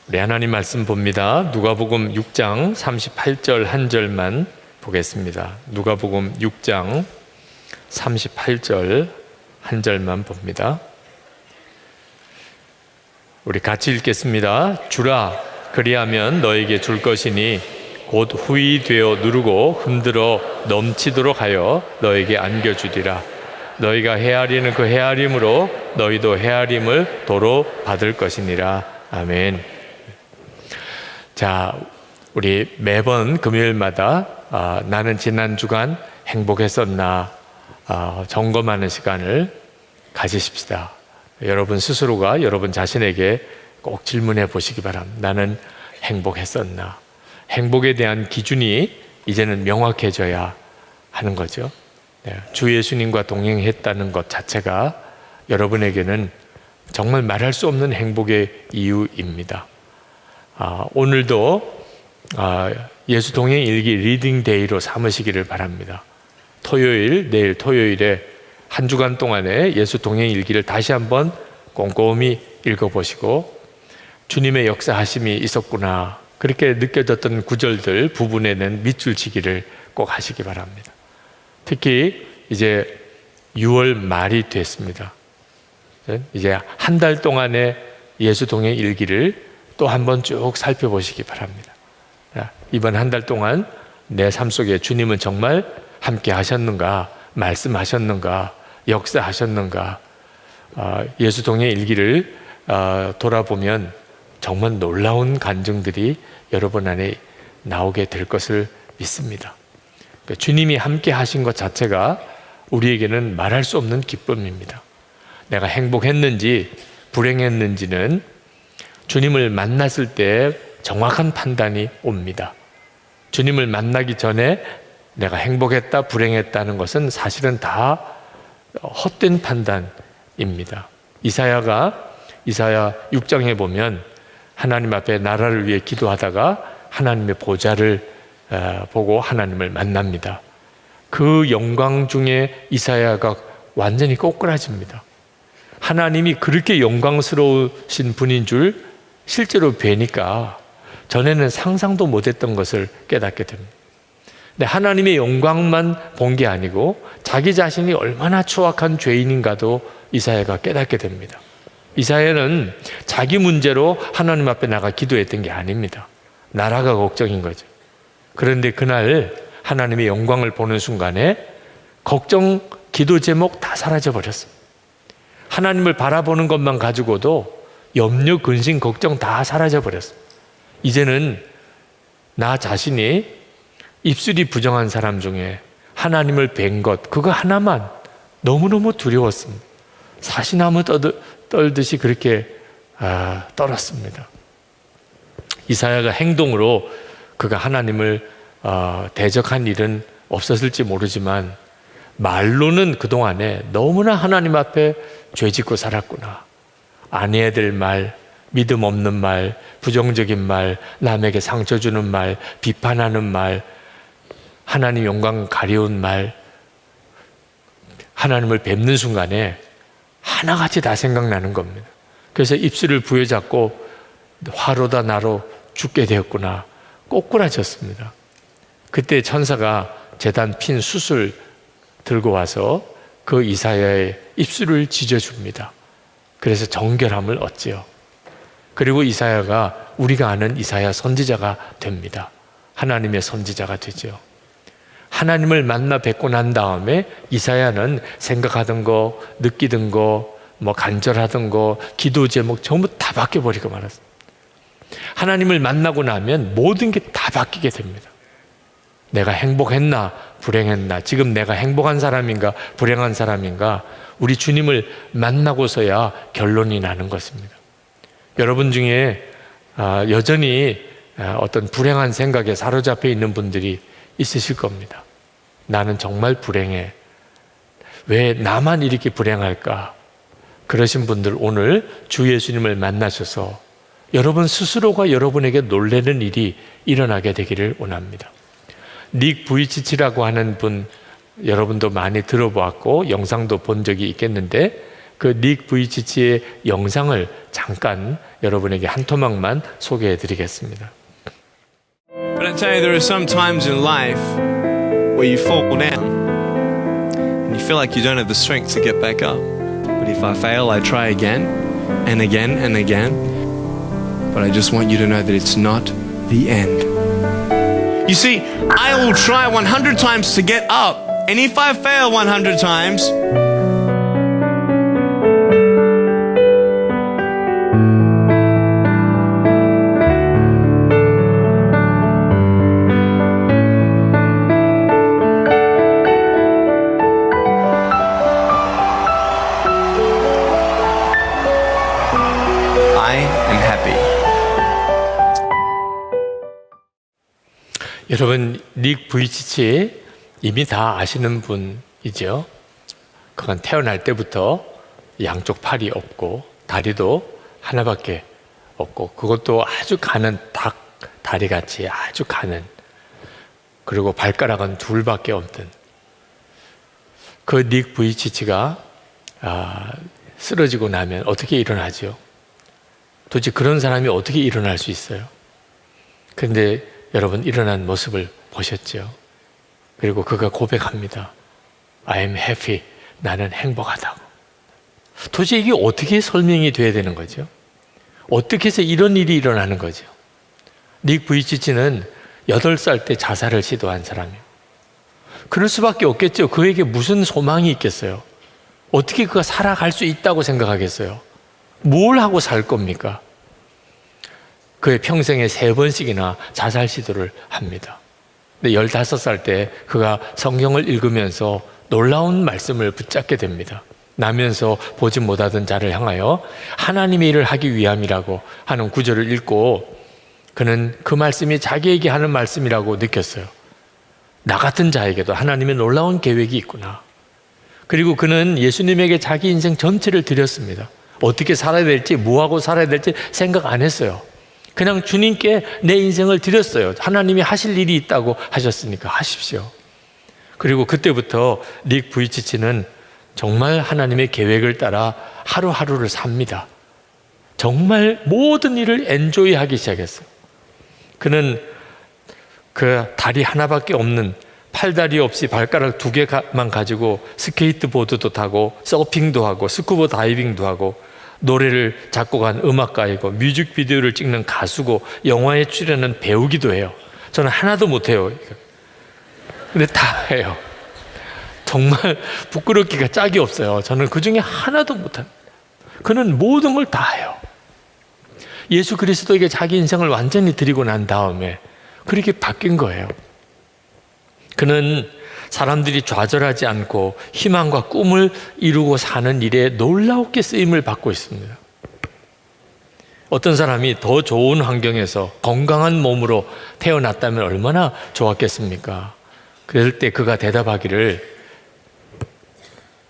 우리 하나님 말씀 봅니다. 누가복음 6장 38절 한 절만 보겠습니다. 누가복음 6장 38절 한 절만 봅니다. 우리 같이 읽겠습니다. 주라, 그리하면 너에게 줄 것이니 곧 후히 되어 누르고 흔들어 넘치도록 하여 너에게 안겨주리라. 너희가 헤아리는 그 헤아림으로 너희도 헤아림을 도로 받을 것이니라. 아멘. 자, 우리 매번 금요일마다 나는 지난 주간 행복했었나 점검하는 시간을 가지십시다. 여러분 스스로가 여러분 자신에게 꼭 질문해 보시기 바랍니다. 나는 행복했었나? 행복에 대한 기준이 이제는 명확해져야 하는 거죠. 주 예수님과 동행했다는 것 자체가 여러분에게는 정말 말할 수 없는 행복의 이유입니다. 오늘도 예수 동행 일기 리딩 데이로 삼으시기를 바랍니다. 내일 토요일에 한 주간 동안에 예수 동행 일기를 다시 한번 꼼꼼히 읽어보시고 주님의 역사하심이 있었구나, 그렇게 느껴졌던 구절들 부분에는 밑줄 치기를 꼭 하시기 바랍니다. 특히 이제 6월 말이 됐습니다. 이제 한 달 동안의 예수 동행 일기를 또 한번 쭉 살펴보시기 바랍니다. 이번 한 달 동안 내 삶 속에 주님은 정말 함께 하셨는가, 말씀하셨는가, 역사하셨는가. 예수 동행 일기를 돌아보면 정말 놀라운 간증들이 여러분 안에 나오게 될 것을 믿습니다. 주님이 함께 하신 것 자체가 우리에게는 말할 수 없는 기쁨입니다. 내가 행복했는지 불행했는지는 주님을 만났을 때 정확한 판단이 옵니다. 주님을 만나기 전에 내가 행복했다 불행했다는 것은 사실은 다 헛된 판단입니다. 이사야 6장에 보면 하나님 앞에 나라를 위해 기도하다가 하나님의 보좌를 보고 하나님을 만납니다. 그 영광 중에 이사야가 완전히 꼬꾸라집니다. 하나님이 그렇게 영광스러우신 분인 줄 실제로 뵈니까 전에는 상상도 못했던 것을 깨닫게 됩니다. 근데 하나님의 영광만 본 게 아니고 자기 자신이 얼마나 추악한 죄인인가도 이사야가 깨닫게 됩니다. 이사야는 자기 문제로 하나님 앞에 나가 기도했던 게 아닙니다. 나라가 걱정인 거죠. 그런데 그날 하나님의 영광을 보는 순간에 걱정, 기도 제목 다 사라져 버렸습니다. 하나님을 바라보는 것만 가지고도 염려, 근심, 걱정 다 사라져 버렸습니다. 이제는 나 자신이 입술이 부정한 사람 중에 하나님을 뵌 것, 그거 하나만 너무너무 두려웠습니다. 사시나무 떨듯이 그렇게 떨었습니다. 이사야가 행동으로 그가 하나님을 대적한 일은 없었을지 모르지만 말로는 그동안에 너무나 하나님 앞에 죄짓고 살았구나. 아니어야 될 말, 믿음 없는 말, 부정적인 말, 남에게 상처 주는 말, 비판하는 말, 하나님 영광 가려운 말, 하나님을 뵙는 순간에 하나같이 다 생각나는 겁니다. 그래서 입술을 부여잡고 화로다 나로 죽게 되었구나, 꼬꾸라졌습니다. 그때 천사가 제단 핀 숯을 들고 와서 그 이사야의 입술을 찢어줍니다. 그래서 정결함을 얻지요. 그리고 이사야가 우리가 아는 이사야 선지자가 됩니다. 하나님의 선지자가 되죠. 하나님을 만나 뵙고 난 다음에 이사야는 생각하던 거, 느끼던 거, 간절하던 거, 기도 제목 전부 다 바뀌어버리고 말았습니다. 하나님을 만나고 나면 모든 게 다 바뀌게 됩니다. 내가 행복했나 불행했나, 지금 내가 행복한 사람인가 불행한 사람인가, 우리 주님을 만나고서야 결론이 나는 것입니다. 여러분 중에 여전히 어떤 불행한 생각에 사로잡혀 있는 분들이 있으실 겁니다. 나는 정말 불행해. 왜 나만 이렇게 불행할까? 그러신 분들 오늘 주 예수님을 만나셔서 여러분 스스로가 여러분에게 놀라는 일이 일어나게 되기를 원합니다. 닉 부이치치라고 하는 분 여러분도 많이 들어보았고 영상도 본 적이 있겠는데 그 닉 부이치치의 영상을 잠깐 여러분에게 한 토막만 소개해 드리겠습니다. But I tell you, there are some times in life where you fall down and you feel like you don't have the strength to get back up. But if I fail, I try again and again and again. But I just want you to know that it's not the end. You see, I will try 100 times to get up, and if I fail 100 times, I am happy. 여러분, 닉 부이치치 이미 다 아시는 분이죠. 그건 태어날 때부터 양쪽 팔이 없고 다리도 하나밖에 없고, 그것도 아주 가는 닭 다리같이 아주 가는, 그리고 발가락은 둘밖에 없던 그 닉 부이치치가 쓰러지고 나면 어떻게 일어나죠? 도대체 그런 사람이 어떻게 일어날 수 있어요? 그런데 여러분, 일어난 모습을 보셨죠? 그리고 그가 고백합니다. I am happy. 나는 행복하다고. 도대체 이게 어떻게 설명이 돼야 되는 거죠? 어떻게 해서 이런 일이 일어나는 거죠? 닉 부이치치는 8살 때 자살을 시도한 사람이에요. 그럴 수밖에 없겠죠. 그에게 무슨 소망이 있겠어요? 어떻게 그가 살아갈 수 있다고 생각하겠어요? 뭘 하고 살 겁니까? 그의 평생에 3번씩이나 자살 시도를 합니다. 근데 15살 때 그가 성경을 읽으면서 놀라운 말씀을 붙잡게 됩니다. 나면서 보지 못하던 자를 향하여 하나님의 일을 하기 위함이라고 하는 구절을 읽고, 그는 그 말씀이 자기에게 하는 말씀이라고 느꼈어요. 나 같은 자에게도 하나님의 놀라운 계획이 있구나. 그리고 그는 예수님에게 자기 인생 전체를 드렸습니다. 어떻게 살아야 될지, 뭐하고 살아야 될지 생각 안 했어요. 그냥 주님께 내 인생을 드렸어요. 하나님이 하실 일이 있다고 하셨으니까 하십시오. 그리고 그때부터 닉 부이치치는 정말 하나님의 계획을 따라 하루하루를 삽니다. 정말 모든 일을 엔조이하기 시작했어요. 그는 그 다리 하나밖에 없는, 팔다리 없이 발가락 2개만 가지고 스케이트보드도 타고 서핑도 하고 스쿠버 다이빙도 하고 노래를 작곡한 음악가이고 뮤직비디오를 찍는 가수고 영화에 출연하는 배우기도 해요. 저는 하나도 못해요. 근데 다 해요. 정말 부끄럽기가 짝이 없어요. 저는 그 중에 하나도 못합니다. 그는 모든 걸 다 해요. 예수 그리스도에게 자기 인생을 완전히 드리고 난 다음에 그렇게 바뀐 거예요. 그는 사람들이 좌절하지 않고 희망과 꿈을 이루고 사는 일에 놀라웠게 쓰임을 받고 있습니다. 어떤 사람이 더 좋은 환경에서 건강한 몸으로 태어났다면 얼마나 좋았겠습니까? 그럴 때 그가 대답하기를,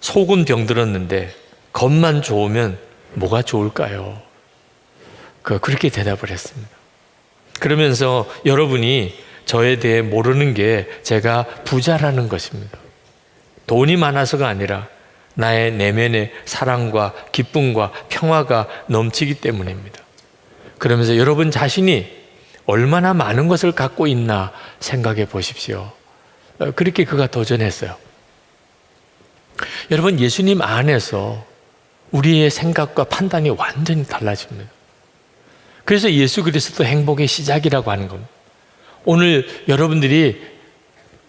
속은 병들었는데 겉만 좋으면 뭐가 좋을까요? 그렇게 대답을 했습니다. 그러면서 여러분이 저에 대해 모르는 게 제가 부자라는 것입니다. 돈이 많아서가 아니라 나의 내면의 사랑과 기쁨과 평화가 넘치기 때문입니다. 그러면서 여러분 자신이 얼마나 많은 것을 갖고 있나 생각해 보십시오. 그렇게 그가 도전했어요. 여러분, 예수님 안에서 우리의 생각과 판단이 완전히 달라집니다. 그래서 예수 그리스도 행복의 시작이라고 하는 겁니다. 오늘 여러분들이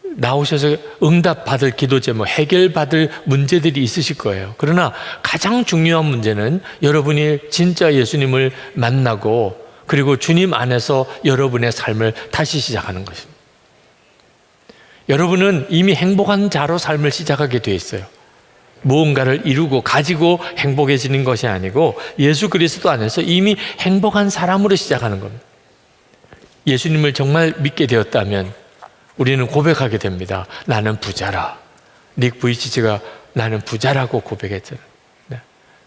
나오셔서 응답받을 기도 제목, 해결받을 문제들이 있으실 거예요. 그러나 가장 중요한 문제는 여러분이 진짜 예수님을 만나고 그리고 주님 안에서 여러분의 삶을 다시 시작하는 것입니다. 여러분은 이미 행복한 자로 삶을 시작하게 되어 있어요. 무언가를 이루고 가지고 행복해지는 것이 아니고 예수 그리스도 안에서 이미 행복한 사람으로 시작하는 겁니다. 예수님을 정말 믿게 되었다면 우리는 고백하게 됩니다. 나는 부자라. 닉 부이치치가 나는 부자라고 고백했잖아요. 네.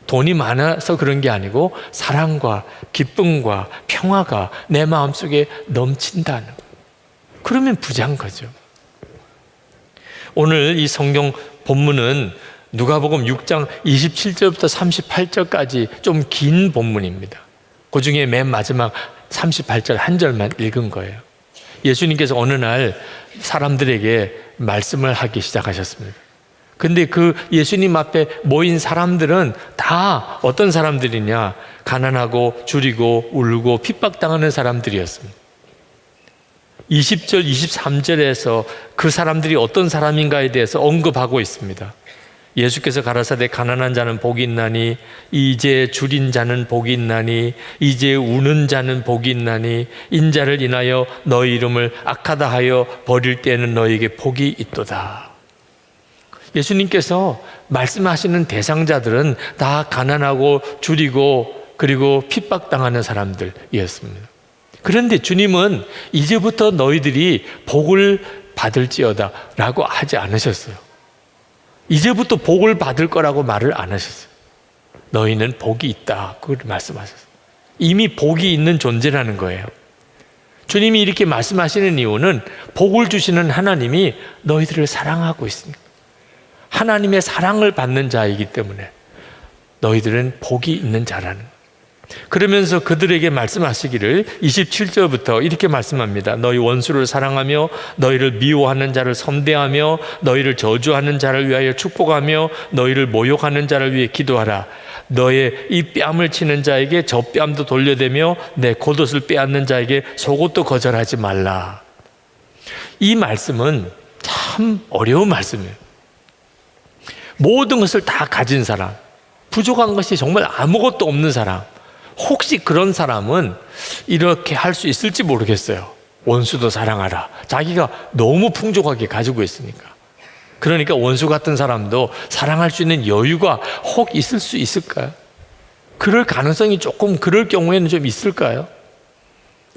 돈이 많아서 그런 게 아니고 사랑과 기쁨과 평화가 내 마음속에 넘친다는 거예요. 그러면 부자인 거죠. 오늘 이 성경 본문은 누가복음 6장 27절부터 38절까지 좀 긴 본문입니다. 그 중에 맨 마지막 38절 한 절만 읽은 거예요. 예수님께서 어느 날 사람들에게 말씀을 하기 시작하셨습니다. 근데 그 예수님 앞에 모인 사람들은 다 어떤 사람들이냐? 가난하고 줄이고 울고 핍박당하는 사람들이었습니다. 20절, 23절에서 그 사람들이 어떤 사람인가에 대해서 언급하고 있습니다. 예수께서 가라사대 가난한 자는 복이 있나니 이제 줄인 자는 복이 있나니 이제 우는 자는 복이 있나니 인자를 인하여 너희 이름을 악하다 하여 버릴 때에는 너희에게 복이 있도다. 예수님께서 말씀하시는 대상자들은 다 가난하고 줄이고 그리고 핍박당하는 사람들이었습니다. 그런데 주님은 이제부터 너희들이 복을 받을지어다 라고 하지 않으셨어요. 이제부터 복을 받을 거라고 말을 안 하셨어요. 너희는 복이 있다. 그걸 말씀하셨어요. 이미 복이 있는 존재라는 거예요. 주님이 이렇게 말씀하시는 이유는 복을 주시는 하나님이 너희들을 사랑하고 있으니까. 하나님의 사랑을 받는 자이기 때문에 너희들은 복이 있는 자라는 거예요. 그러면서 그들에게 말씀하시기를 27절부터 이렇게 말씀합니다. 너희 원수를 사랑하며 너희를 미워하는 자를 선대하며 너희를 저주하는 자를 위하여 축복하며 너희를 모욕하는 자를 위해 기도하라. 너의 이 뺨을 치는 자에게 저 뺨도 돌려대며 내 겉옷을 빼앗는 자에게 속옷도 거절하지 말라. 이 말씀은 참 어려운 말씀이에요. 모든 것을 다 가진 사람, 부족한 것이 정말 아무것도 없는 사람, 혹시 그런 사람은 이렇게 할 수 있을지 모르겠어요. 원수도 사랑하라. 자기가 너무 풍족하게 가지고 있으니까. 그러니까 원수 같은 사람도 사랑할 수 있는 여유가 혹 있을 수 있을까요? 그럴 가능성이 조금 그럴 경우에는 좀 있을까요?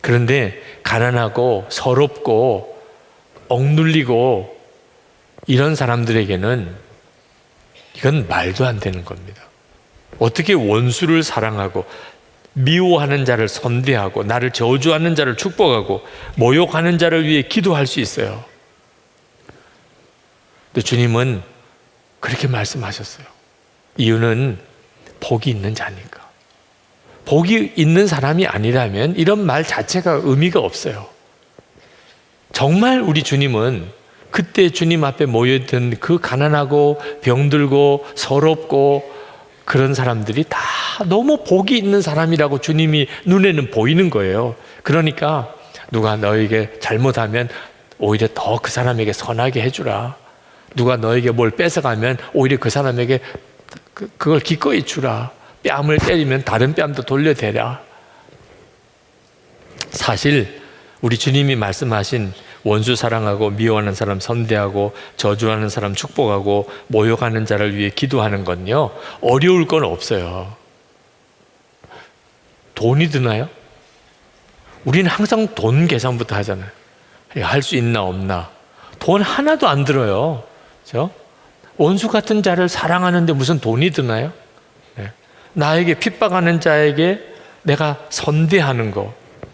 그런데 가난하고 서럽고 억눌리고 이런 사람들에게는 이건 말도 안 되는 겁니다. 어떻게 원수를 사랑하고 미워하는 자를 선대하고 나를 저주하는 자를 축복하고 모욕하는 자를 위해 기도할 수 있어요? 근데 주님은 그렇게 말씀하셨어요. 이유는 복이 있는 자니까. 복이 있는 사람이 아니라면 이런 말 자체가 의미가 없어요. 정말 우리 주님은 그때 주님 앞에 모여있던 그 가난하고 병들고 서럽고 그런 사람들이 다 너무 복이 있는 사람이라고 주님이 눈에는 보이는 거예요. 그러니까 누가 너에게 잘못하면 오히려 더 그 사람에게 선하게 해주라. 누가 너에게 뭘 뺏어가면 오히려 그 사람에게 그걸 기꺼이 주라. 뺨을 때리면 다른 뺨도 돌려대라. 사실 우리 주님이 말씀하신 원수 사랑하고 미워하는 사람 선대하고 저주하는 사람 축복하고 모욕하는 자를 위해 기도하는 건요, 어려울 건 없어요. 돈이 드나요? 우리는 항상 돈 계산부터 하잖아요. 할 수 있나 없나. 돈 하나도 안 들어요. 그렇죠? 원수 같은 자를 사랑하는데 무슨 돈이 드나요? 네. 나에게 핍박하는 자에게 내가 선대하는 거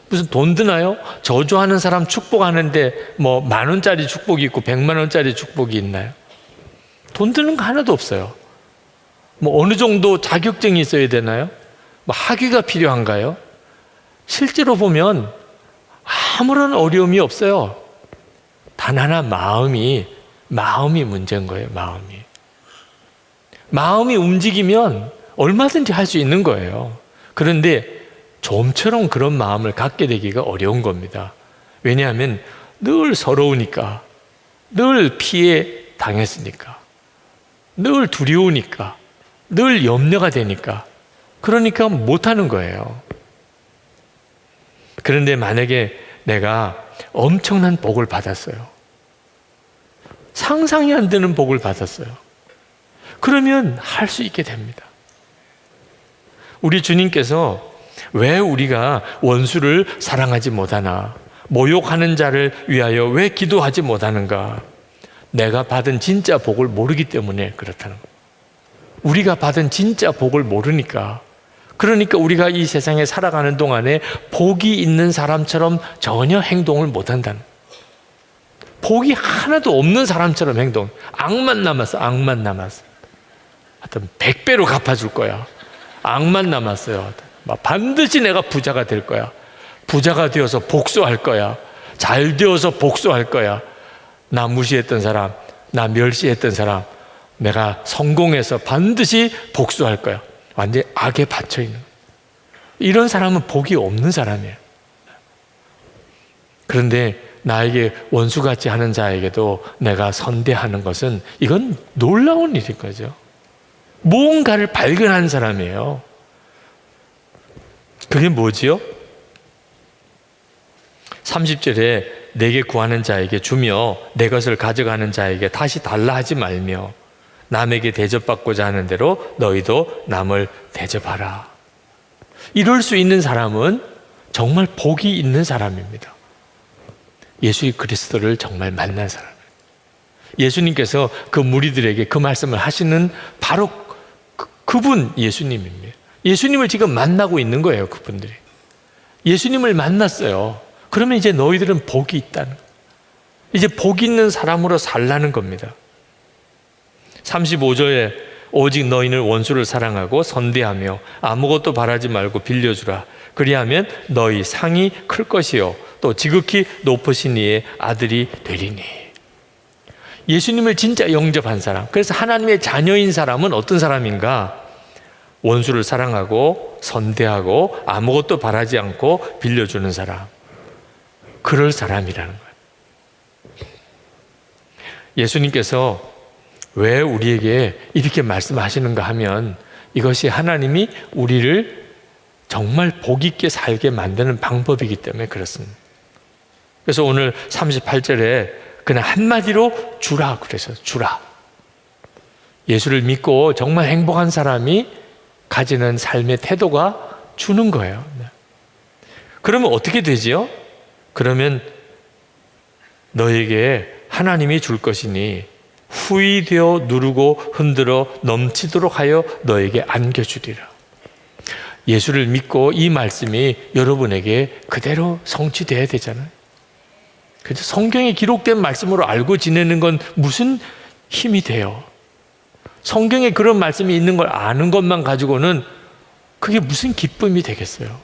무슨 돈 드나요? 저주하는 사람 축복하는데 뭐 10,000원짜리 축복이 있고 100,000원짜리 축복이 있나요? 돈 드는 거 하나도 없어요. 뭐 어느 정도 자격증이 있어야 되나요? 뭐 학위가 필요한가요? 실제로 보면 아무런 어려움이 없어요. 단 하나 마음이 문제인 거예요. 마음이 움직이면 얼마든지 할 수 있는 거예요. 그런데 좀처럼 그런 마음을 갖게 되기가 어려운 겁니다. 왜냐하면 늘 서러우니까, 늘 피해 당했으니까, 늘 두려우니까, 늘 염려가 되니까, 그러니까 못하는 거예요. 그런데 만약에 내가 엄청난 복을 받았어요. 상상이 안 되는 복을 받았어요. 그러면 할 수 있게 됩니다. 우리 주님께서 왜 우리가 원수를 사랑하지 못하나, 모욕하는 자를 위하여 왜 기도하지 못하는가? 내가 받은 진짜 복을 모르기 때문에 그렇다는 거예요. 우리가 받은 진짜 복을 모르니까. 그러니까 우리가 이 세상에 살아가는 동안에 복이 있는 사람처럼 전혀 행동을 못한다는 거예요. 복이 하나도 없는 사람처럼 악만 남았어. 하여튼 100배로 갚아줄 거야. 악만 남았어요. 막 반드시 내가 부자가 될 거야. 부자가 되어서 복수할 거야. 잘 되어서 복수할 거야. 나 무시했던 사람, 나 멸시했던 사람, 내가 성공해서 반드시 복수할 거야. 완전히 악에 받쳐 있는 거야. 이런 사람은 복이 없는 사람이에요. 그런데 나에게 원수같이 하는 자에게도 내가 선대하는 것은 이건 놀라운 일인 거죠. 무언가를 발견한 사람이에요. 그게 뭐지요? 30절에 내게 구하는 자에게 주며 내 것을 가져가는 자에게 다시 달라 하지 말며 남에게 대접받고자 하는 대로 너희도 남을 대접하라. 이럴 수 있는 사람은 정말 복이 있는 사람입니다. 예수 그리스도를 정말 만난 사람. 예수님께서 그 무리들에게 그 말씀을 하시는 바로 그분 예수님입니다. 예수님을 지금 만나고 있는 거예요, 그분들이. 예수님을 만났어요. 그러면 이제 너희들은 복이 있다는 거예요. 이제 복 있는 사람으로 살라는 겁니다. 35절에 오직 너희는 원수를 사랑하고 선대하며 아무것도 바라지 말고 빌려주라. 그리하면 너희 상이 클 것이요 또 지극히 높으신 이의 아들이 되리니. 예수님을 진짜 영접한 사람, 그래서 하나님의 자녀인 사람은 어떤 사람인가? 원수를 사랑하고 선대하고 아무것도 바라지 않고 빌려주는 사람, 그럴 사람이라는 거예요. 예수님께서 왜 우리에게 이렇게 말씀하시는가 하면 이것이 하나님이 우리를 정말 복 있게 살게 만드는 방법이기 때문에 그렇습니다. 그래서 오늘 38절에 그냥 한마디로 주라 그래서 주라. 예수를 믿고 정말 행복한 사람이 가지는 삶의 태도가 주는 거예요. 그러면 어떻게 되지요? 그러면 너에게 하나님이 줄 것이니 후히 되어 누르고 흔들어 넘치도록 하여 너에게 안겨주리라. 예수를 믿고 이 말씀이 여러분에게 그대로 성취되어야 되잖아요. 그래서 성경에 기록된 말씀으로 알고 지내는 건 무슨 힘이 돼요? 성경에 그런 말씀이 있는 걸 아는 것만 가지고는 그게 무슨 기쁨이 되겠어요?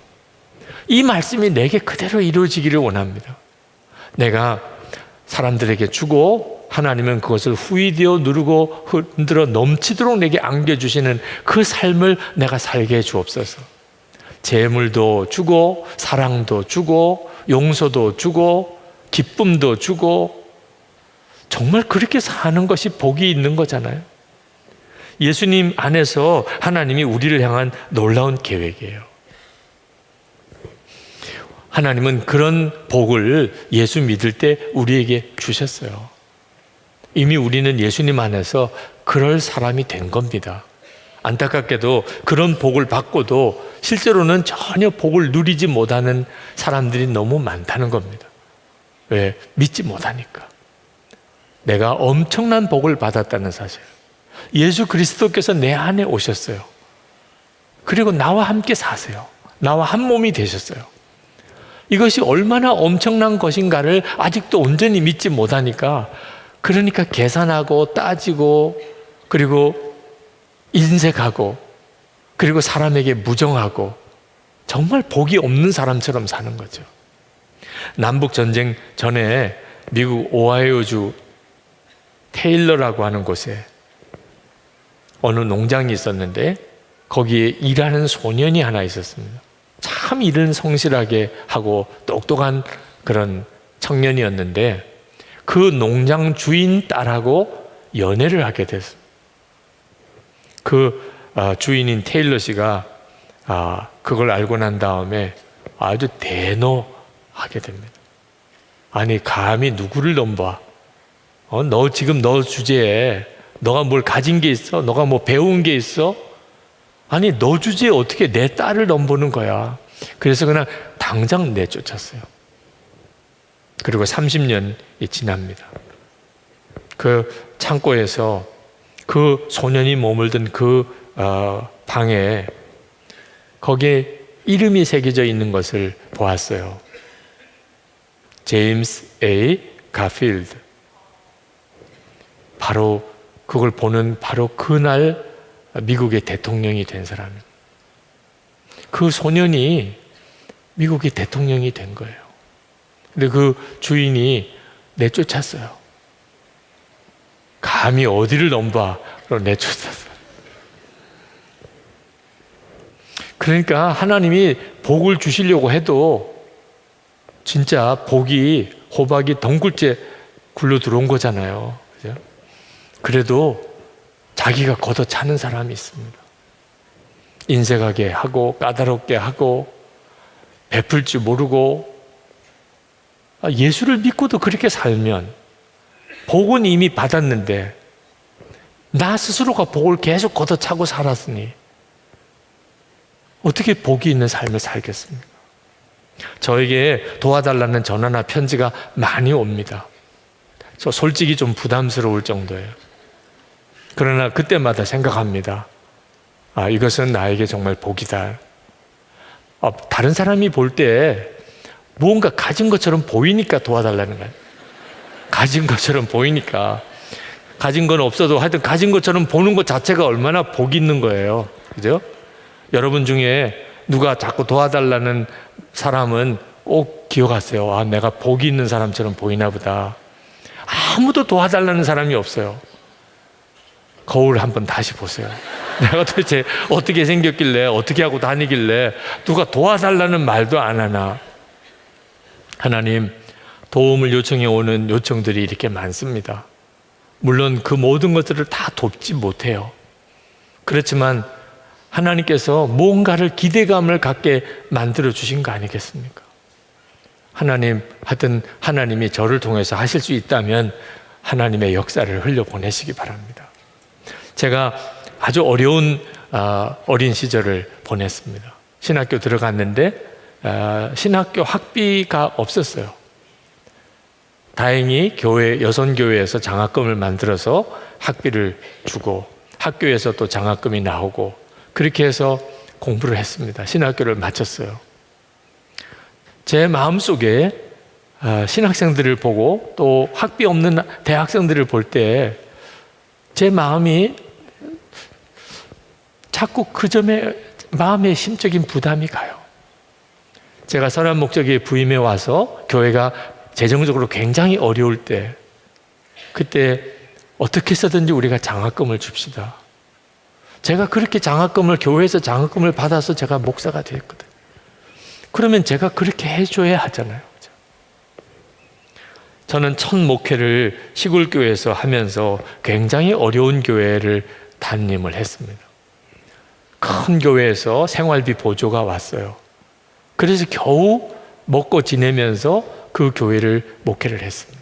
이 말씀이 내게 그대로 이루어지기를 원합니다. 내가 사람들에게 주고 하나님은 그것을 후히되어 누르고 흔들어 넘치도록 내게 안겨주시는 그 삶을 내가 살게 해 주옵소서. 재물도 주고 사랑도 주고 용서도 주고 기쁨도 주고 정말 그렇게 사는 것이 복이 있는 거잖아요. 예수님 안에서 하나님이 우리를 향한 놀라운 계획이에요. 하나님은 그런 복을 예수 믿을 때 우리에게 주셨어요. 이미 우리는 예수님 안에서 그럴 사람이 된 겁니다. 안타깝게도 그런 복을 받고도 실제로는 전혀 복을 누리지 못하는 사람들이 너무 많다는 겁니다. 왜? 믿지 못하니까. 내가 엄청난 복을 받았다는 사실. 예수 그리스도께서 내 안에 오셨어요. 그리고 나와 함께 사세요. 나와 한 몸이 되셨어요. 이것이 얼마나 엄청난 것인가를 아직도 온전히 믿지 못하니까, 그러니까 계산하고 따지고 그리고 인색하고 그리고 사람에게 무정하고 정말 복이 없는 사람처럼 사는 거죠. 남북전쟁 전에 미국 오하이오주 테일러라고 하는 곳에 어느 농장이 있었는데 거기에 일하는 소년이 하나 있었습니다. 참 일은 성실하게 하고 똑똑한 그런 청년이었는데 그 농장 주인 딸하고 연애를 하게 됐습니다. 그 주인인 테일러 씨가 그걸 알고 난 다음에 아주 대노하게 됩니다. 아니 감히 누구를 넘봐? 너 지금 너 주제에 너가 뭘 가진 게 있어? 너가 뭐 배운 게 있어? 아니 너 주제에 어떻게 내 딸을 넘보는 거야? 그래서 그냥 당장 내쫓았어요. 그리고 30년이 지납니다. 그 창고에서 그 소년이 머물던 그 방에 거기에 이름이 새겨져 있는 것을 보았어요. 제임스 A. 가필드. 바로 그걸 보는 바로 그날 미국의 대통령이 된 사람입니다. 그 소년이 미국의 대통령이 된 거예요. 근데 그 주인이 내쫓았어요. 감히 어디를 넘봐로 내쫓았어요. 그러니까 하나님이 복을 주시려고 해도 진짜 복이 호박이 덩굴째 굴러 들어온 거잖아요. 그죠? 그래도 자기가 걷어차는 사람이 있습니다. 인색하게 하고 까다롭게 하고 베풀 줄 모르고, 예수를 믿고도 그렇게 살면 복은 이미 받았는데 나 스스로가 복을 계속 걷어차고 살았으니 어떻게 복이 있는 삶을 살겠습니까? 저에게 도와달라는 전화나 편지가 많이 옵니다. 저 솔직히 좀 부담스러울 정도예요. 그러나 그때마다 생각합니다. 이것은 나에게 정말 복이다. 다른 사람이 볼 때 무언가 가진 것처럼 보이니까 도와달라는 거예요. 가진 것처럼 보이니까. 가진 건 없어도 하여튼 가진 것처럼 보는 것 자체가 얼마나 복이 있는 거예요. 그죠? 여러분 중에 누가 자꾸 도와달라는 사람은 꼭 기억하세요. 내가 복이 있는 사람처럼 보이나 보다. 아무도 도와달라는 사람이 없어요. 거울 한번 다시 보세요. 내가 도대체 어떻게 생겼길래, 어떻게 하고 다니길래 누가 도와달라는 말도 안 하나. 하나님, 도움을 요청해 오는 요청들이 이렇게 많습니다. 물론 그 모든 것들을 다 돕지 못해요. 그렇지만 하나님께서 뭔가를 기대감을 갖게 만들어 주신 거 아니겠습니까? 하나님, 하여튼 하나님이 저를 통해서 하실 수 있다면 하나님의 역사를 흘려보내시기 바랍니다. 제가 아주 어려운 어린 시절을 보냈습니다. 신학교 들어갔는데 신학교 학비가 없었어요. 다행히 여선교회에서 장학금을 만들어서 학비를 주고 학교에서 또 장학금이 나오고 그렇게 해서 공부를 했습니다. 신학교를 마쳤어요. 제 마음속에 신학생들을 보고 또 학비 없는 대학생들을 볼 때 제 마음이 자꾸 그 점에 마음의 심적인 부담이 가요. 제가 선한 목적에 부임해 와서 교회가 재정적으로 굉장히 어려울 때 그때 어떻게 해서든지 우리가 장학금을 줍시다. 제가 그렇게 교회에서 장학금을 받아서 제가 목사가 됐거든요. 그러면 제가 그렇게 해줘야 하잖아요. 저는 첫 목회를 시골교회에서 하면서 굉장히 어려운 교회를 담임을 했습니다. 큰 교회에서 생활비 보조가 왔어요. 그래서 겨우 먹고 지내면서 그 교회를 목회를 했습니다.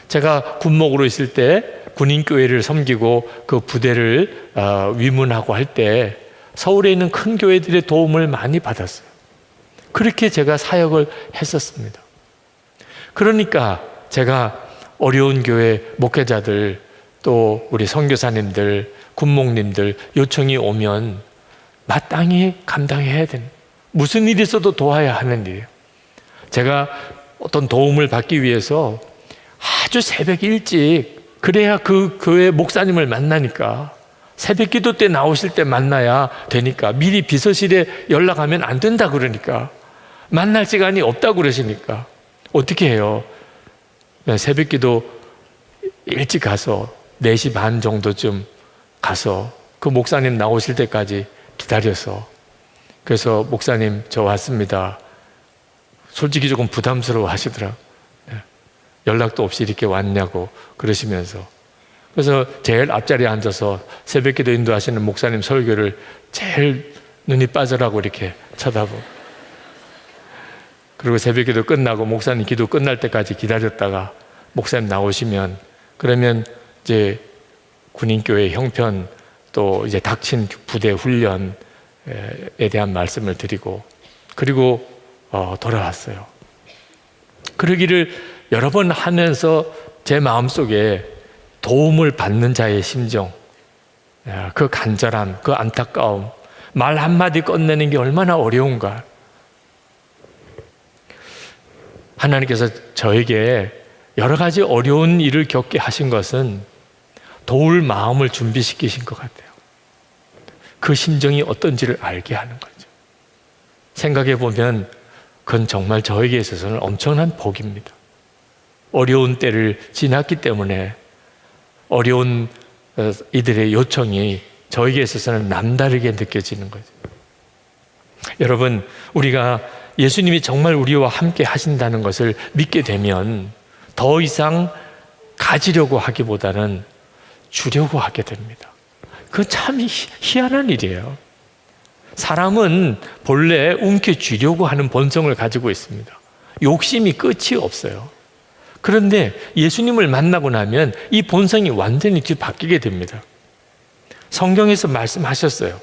제가 군목으로 있을 때 군인교회를 섬기고 그 부대를 위문하고 할 때 서울에 있는 큰 교회들의 도움을 많이 받았어요. 그렇게 제가 사역을 했었습니다. 그러니까 제가 어려운 교회 목회자들 또 우리 선교사님들 군목님들 요청이 오면 마땅히 감당해야 되는, 무슨 일이 있어도 도와야 하는 일이에요. 제가 어떤 도움을 받기 위해서 아주 새벽 일찍, 그래야 그 교회 목사님을 만나니까, 새벽 기도 때 나오실 때 만나야 되니까, 미리 비서실에 연락하면 안 된다 그러니까, 만날 시간이 없다고 그러시니까 어떻게 해요? 새벽 기도 일찍 가서 4시 반 정도쯤 가서 그 목사님 나오실 때까지 기다려서, 그래서 목사님 저 왔습니다. 솔직히 조금 부담스러워 하시더라고요. 연락도 없이 이렇게 왔냐고 그러시면서. 그래서 제일 앞자리에 앉아서 새벽기도 인도하시는 목사님 설교를 제일 눈이 빠져라고 이렇게 쳐다보고, 그리고 새벽기도 끝나고 목사님 기도 끝날 때까지 기다렸다가 목사님 나오시면, 그러면 이제 군인교회 형편 또 이제 닥친 부대 훈련에 대한 말씀을 드리고, 그리고 돌아왔어요. 그러기를 여러 번 하면서 제 마음속에 도움을 받는 자의 심정, 그 간절함, 그 안타까움, 말 한마디 꺼내는 게 얼마나 어려운가. 하나님께서 저에게 여러 가지 어려운 일을 겪게 하신 것은 도울 마음을 준비시키신 것 같아요. 그 심정이 어떤지를 알게 하는 거죠. 생각해 보면 그건 정말 저에게 있어서는 엄청난 복입니다. 어려운 때를 지났기 때문에 어려운 이들의 요청이 저에게 있어서는 남다르게 느껴지는 거죠. 여러분, 우리가 예수님이 정말 우리와 함께 하신다는 것을 믿게 되면 더 이상 가지려고 하기보다는 주려고 하게 됩니다. 그건 참 희한한 일이에요. 사람은 본래 움켜쥐려고 하는 본성을 가지고 있습니다. 욕심이 끝이 없어요. 그런데 예수님을 만나고 나면 이 본성이 완전히 뒤바뀌게 됩니다. 성경에서 말씀하셨어요.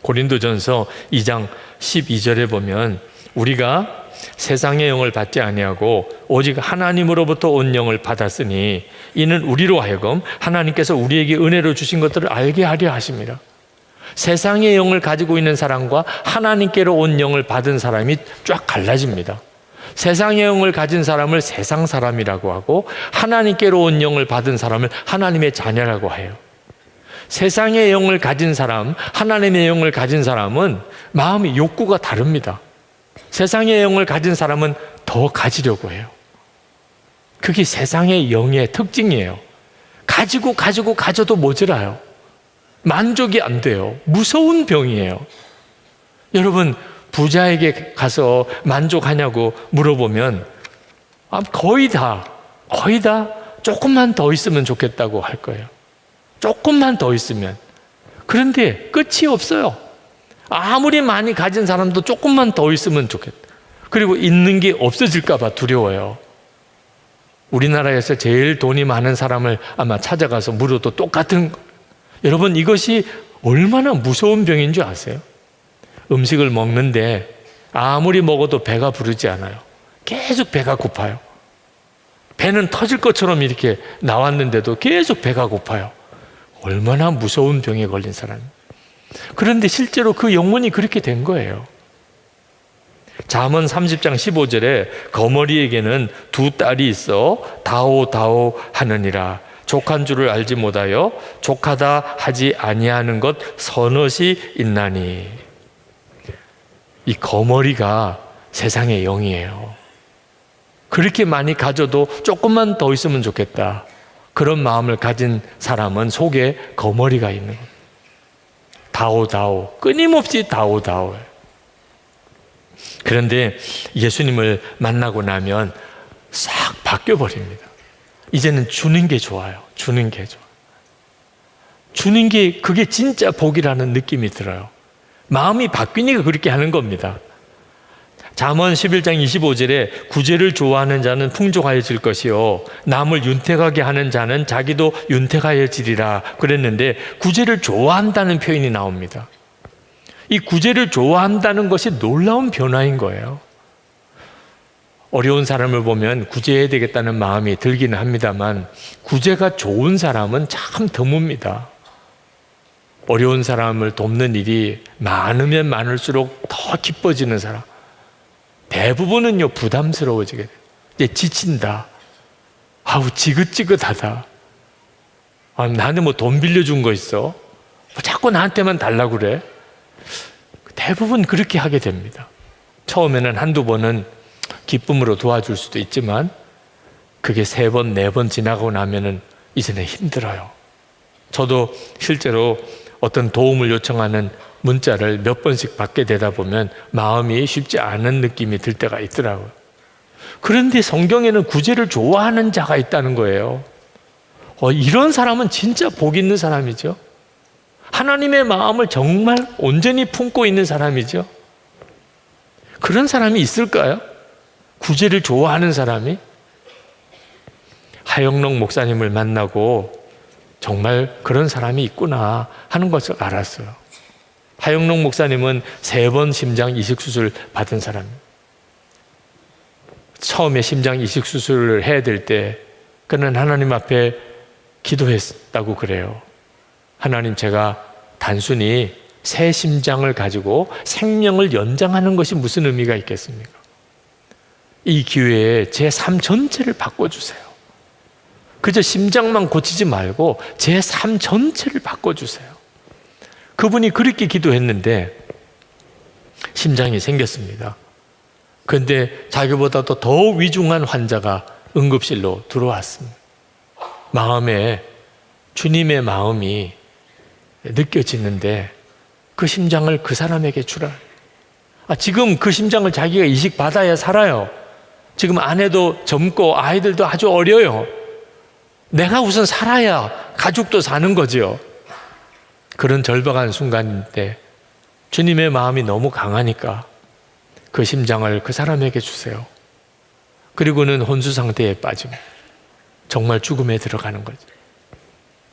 고린도전서 2장 12절에 보면 우리가 세상의 영을 받지 아니하고 오직 하나님으로부터 온 영을 받았으니 이는 우리로 하여금 하나님께서 우리에게 은혜로 주신 것들을 알게 하려 하십니다. 세상의 영을 가지고 있는 사람과 하나님께로 온 영을 받은 사람이 쫙 갈라집니다. 세상의 영을 가진 사람을 세상 사람이라고 하고 하나님께로 온 영을 받은 사람을 하나님의 자녀라고 해요. 세상의 영을 가진 사람, 하나님의 영을 가진 사람은 마음의 욕구가 다릅니다. 세상의 영을 가진 사람은 더 가지려고 해요. 그게 세상의 영의 특징이에요. 가져도 모자라요. 만족이 안 돼요. 무서운 병이에요. 여러분, 부자에게 가서 만족하냐고 물어보면 거의 다 조금만 더 있으면 좋겠다고 할 거예요. 조금만 더 있으면. 그런데 끝이 없어요. 아무리 많이 가진 사람도 조금만 더 있으면 좋겠다. 그리고 있는 게 없어질까 봐 두려워요. 우리나라에서 제일 돈이 많은 사람을 아마 찾아가서 물어도 똑같은. 여러분, 이것이 얼마나 무서운 병인 줄 아세요? 음식을 먹는데 아무리 먹어도 배가 부르지 않아요. 계속 배가 고파요. 배는 터질 것처럼 이렇게 나왔는데도 계속 배가 고파요. 얼마나 무서운 병에 걸린 사람. 그런데 실제로 그 영혼이 그렇게 된 거예요. 잠언 30장 15절에 거머리에게는 두 딸이 있어 다오 하느니라. 족한 줄을 알지 못하여 족하다 하지 아니하는 것 서넛이 있나니. 이 거머리가 세상의 영이에요. 그렇게 많이 가져도 조금만 더 있으면 좋겠다. 그런 마음을 가진 사람은 속에 거머리가 있는 거예요. 다오, 끊임없이 다오예요. 그런데 예수님을 만나고 나면 싹 바뀌어버립니다. 이제는 주는 게 좋아요. 주는 게 좋아요. 주는 게 그게 진짜 복이라는 느낌이 들어요. 마음이 바뀌니까 그렇게 하는 겁니다. 잠언 11장 25절에 구제를 좋아하는 자는 풍족하여질 것이요 남을 윤택하게 하는 자는 자기도 윤택하여지리라 그랬는데 구제를 좋아한다는 표현이 나옵니다. 이 구제를 좋아한다는 것이 놀라운 변화인 거예요. 어려운 사람을 보면 구제해야 되겠다는 마음이 들기는 합니다만 구제가 좋은 사람은 참 드뭅니다. 어려운 사람을 돕는 일이 많으면 많을수록 더 기뻐지는 사람. 대부분은요, 부담스러워지게 돼요. 이제 지친다. 아우, 지긋지긋하다. 나한테 뭐 돈 빌려준 거 있어? 자꾸 나한테만 달라고 그래? 대부분 그렇게 하게 됩니다. 처음에는 한두 번은 기쁨으로 도와줄 수도 있지만 그게 3번, 4번 지나고 나면은 이제는 힘들어요. 저도 실제로 어떤 도움을 요청하는 문자를 몇 번씩 받게 되다 보면 마음이 쉽지 않은 느낌이 들 때가 있더라고요. 그런데 성경에는 구제를 좋아하는 자가 있다는 거예요. 이런 사람은 진짜 복 있는 사람이죠. 하나님의 마음을 정말 온전히 품고 있는 사람이죠. 그런 사람이 있을까요? 구제를 좋아하는 사람이? 하영록 목사님을 만나고 정말 그런 사람이 있구나 하는 것을 알았어요. 하영록 목사님은 3번 심장 이식 수술 받은 사람입니다. 처음에 심장 이식 수술을 해야 될 때 그는 하나님 앞에 기도했다고 그래요. 하나님, 제가 단순히 새 심장을 가지고 생명을 연장하는 것이 무슨 의미가 있겠습니까? 이 기회에 제 삶 전체를 바꿔주세요. 그저 심장만 고치지 말고 제 삶 전체를 바꿔주세요. 그분이 그렇게 기도했는데 심장이 생겼습니다. 그런데 자기보다도 더 위중한 환자가 응급실로 들어왔습니다. 마음에 주님의 마음이 느껴지는데 그 심장을 그 사람에게 주라. 지금 그 심장을 자기가 이식받아야 살아요. 지금 아내도 젊고 아이들도 아주 어려요. 내가 우선 살아야 가족도 사는 거죠. 그런 절박한 순간인데 주님의 마음이 너무 강하니까 그 심장을 그 사람에게 주세요. 그리고는 혼수 상태에 빠집니다. 정말 죽음에 들어가는 거죠.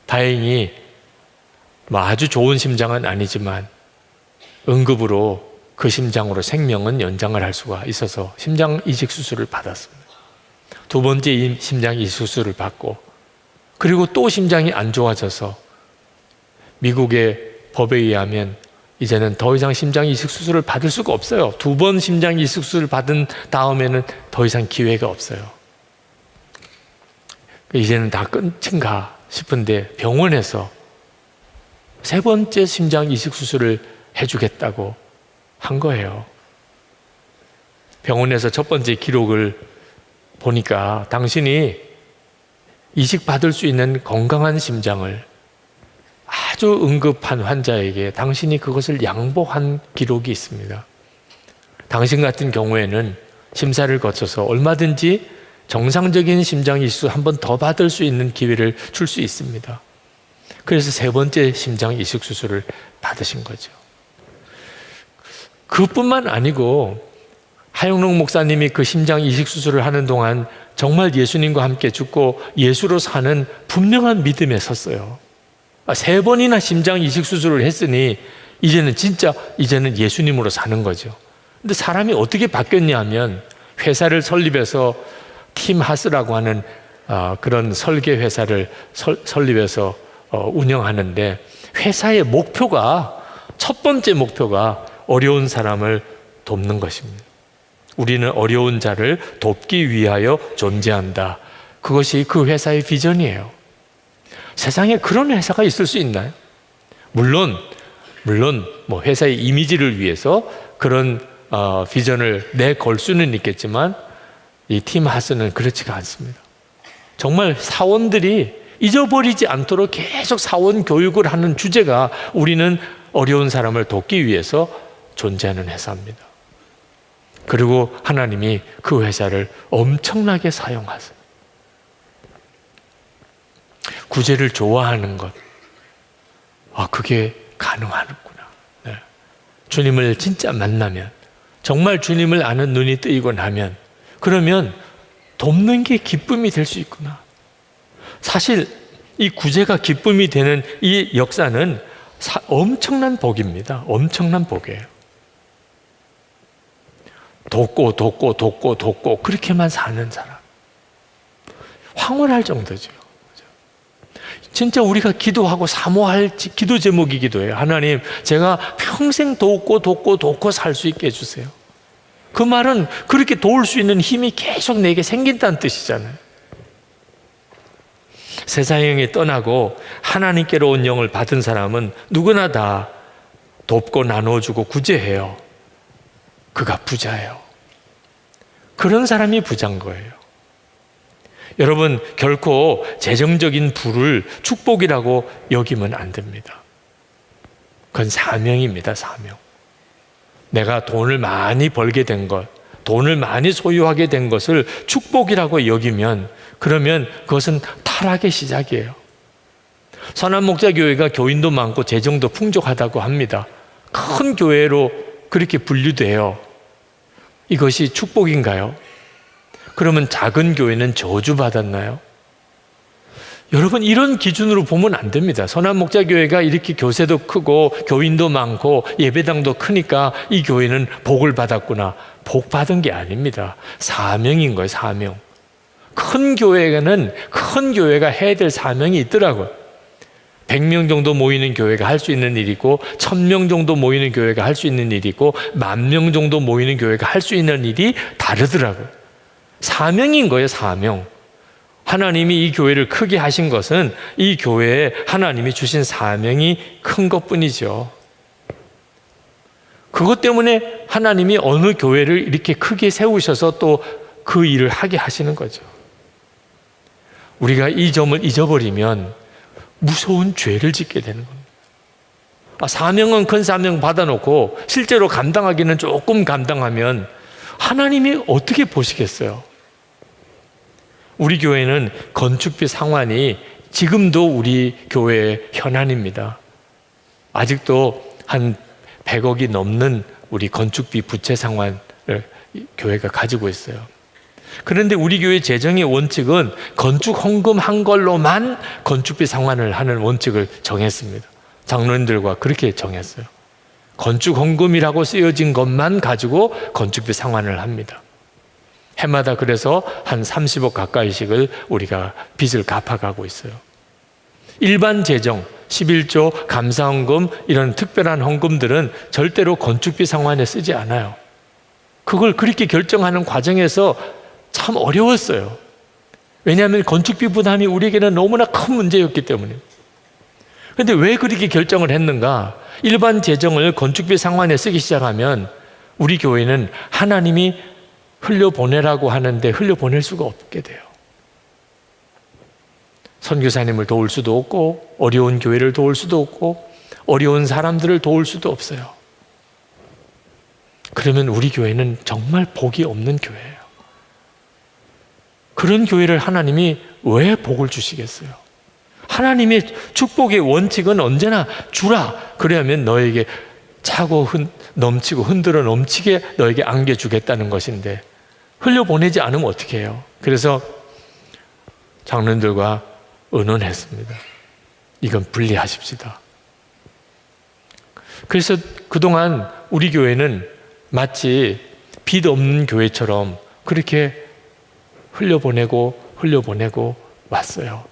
다행히 아주 좋은 심장은 아니지만 응급으로 그 심장으로 생명은 연장을 할 수가 있어서 심장 이식 수술을 받았습니다. 두 번째 심장 이식 수술을 받고 그리고 또 심장이 안 좋아져서 미국의 법에 의하면 이제는 더 이상 심장 이식 수술을 받을 수가 없어요. 두 번 심장 이식 수술을 받은 다음에는 더 이상 기회가 없어요. 이제는 다 끝인가 싶은데 병원에서 세 번째 심장 이식 수술을 해주겠다고 한 거예요. 병원에서 첫 번째 기록을 보니까 당신이 이식받을 수 있는 건강한 심장을 아주 응급한 환자에게 당신이 그것을 양보한 기록이 있습니다. 당신 같은 경우에는 심사를 거쳐서 얼마든지 정상적인 심장 이식을 한 번 더 받을 수 있는 기회를 줄 수 있습니다. 그래서 세 번째 심장 이식 수술을 받으신 거죠. 그뿐만 아니고 하영록 목사님이 그 심장 이식 수술을 하는 동안 정말 예수님과 함께 죽고 예수로 사는 분명한 믿음에 섰어요. 세 번이나 심장 이식 수술을 했으니 이제는 예수님으로 사는 거죠. 근데 사람이 어떻게 바뀌었냐 하면 회사를 설립해서 팀 하스라고 하는 그런 설계 회사를 설립해서 운영하는데 회사의 첫 번째 목표가 어려운 사람을 돕는 것입니다. 우리는 어려운 자를 돕기 위하여 존재한다. 그것이 그 회사의 비전이에요. 세상에 그런 회사가 있을 수 있나요? 물론 회사의 이미지를 위해서 그런 비전을 내걸 수는 있겠지만 이 팀 하스는 그렇지가 않습니다. 정말 사원들이 잊어버리지 않도록 계속 사원 교육을 하는 주제가 우리는 어려운 사람을 돕기 위해서 존재하는 회사입니다. 그리고 하나님이 그 회사를 엄청나게 사용하세요. 구제를 좋아하는 것, 그게 가능하구나. 네. 주님을 진짜 만나면, 정말 주님을 아는 눈이 뜨이고 나면, 그러면 돕는 게 기쁨이 될 수 있구나. 사실 이 구제가 기쁨이 되는 이 역사는 엄청난 복입니다. 엄청난 복이에요. 돕고 그렇게만 사는 사람 황홀할 정도죠. 진짜 우리가 기도하고 사모할 기도 제목이기도 해요. 하나님, 제가 평생 돕고 살 수 있게 해주세요. 그 말은 그렇게 도울 수 있는 힘이 계속 내게 생긴다는 뜻이잖아요. 세상에 떠나고 하나님께로 온 영을 받은 사람은 누구나 다 돕고 나눠주고 구제해요. 그가 부자예요. 그런 사람이 부자인 거예요. 여러분, 결코 재정적인 부를 축복이라고 여기면 안 됩니다. 그건 사명입니다. 사명. 내가 돈을 많이 벌게 된 것, 돈을 많이 소유하게 된 것을 축복이라고 여기면, 그러면 그것은 타락의 시작이에요. 선한목자교회가 교인도 많고 재정도 풍족하다고 합니다. 큰 교회로 그렇게 분류돼요. 이것이 축복인가요? 그러면 작은 교회는 저주받았나요? 여러분, 이런 기준으로 보면 안 됩니다. 선한목자교회가 이렇게 교세도 크고 교인도 많고 예배당도 크니까 이 교회는 복을 받았구나. 복 받은 게 아닙니다. 사명인 거예요. 사명. 큰 교회가 해야 될 사명이 있더라고요. 100명 정도 모이는 교회가 할 수 있는 일이고, 1000명 정도 모이는 교회가 할 수 있는 일이고, 10,000명 정도 모이는 교회가 할 수 있는 일이 다르더라고요. 사명인 거예요. 사명. 하나님이 이 교회를 크게 하신 것은 이 교회에 하나님이 주신 사명이 큰 것뿐이죠. 그것 때문에 하나님이 어느 교회를 이렇게 크게 세우셔서 또 그 일을 하게 하시는 거죠. 우리가 이 점을 잊어버리면 무서운 죄를 짓게 되는 겁니다. 사명은 큰 사명 받아놓고 실제로 감당하기는 조금 감당하면 하나님이 어떻게 보시겠어요? 우리 교회는 건축비 상환이 지금도 우리 교회의 현안입니다. 아직도 한 100억이 넘는 우리 건축비 부채 상환을 교회가 가지고 있어요. 그런데 우리 교회 재정의 원칙은 건축 헌금한 걸로만 건축비 상환을 하는 원칙을 정했습니다. 장로님들과 그렇게 정했어요. 건축 헌금이라고 쓰여진 것만 가지고 건축비 상환을 합니다. 해마다 그래서 한 30억 가까이씩을 우리가 빚을 갚아가고 있어요. 일반 재정, 11조, 감사헌금 이런 특별한 헌금들은 절대로 건축비 상환에 쓰지 않아요. 그걸 그렇게 결정하는 과정에서 참 어려웠어요. 왜냐하면 건축비 부담이 우리에게는 너무나 큰 문제였기 때문에. 그런데 왜 그렇게 결정을 했는가? 일반 재정을 건축비 상환에 쓰기 시작하면 우리 교회는 하나님이 흘려보내라고 하는데 흘려보낼 수가 없게 돼요. 선교사님을 도울 수도 없고 어려운 교회를 도울 수도 없고 어려운 사람들을 도울 수도 없어요. 그러면 우리 교회는 정말 복이 없는 교회예요. 그런 교회를 하나님이 왜 복을 주시겠어요? 하나님의 축복의 원칙은 언제나 주라. 그러면 너에게 차고 넘치고 흔들어 넘치게 너에게 안겨주겠다는 것인데 흘려보내지 않으면 어떻게 해요? 그래서 장로님들과 의논했습니다. 이건 분리하십시다. 그래서 그동안 우리 교회는 마치 빚 없는 교회처럼 그렇게 흘려보내고 왔어요.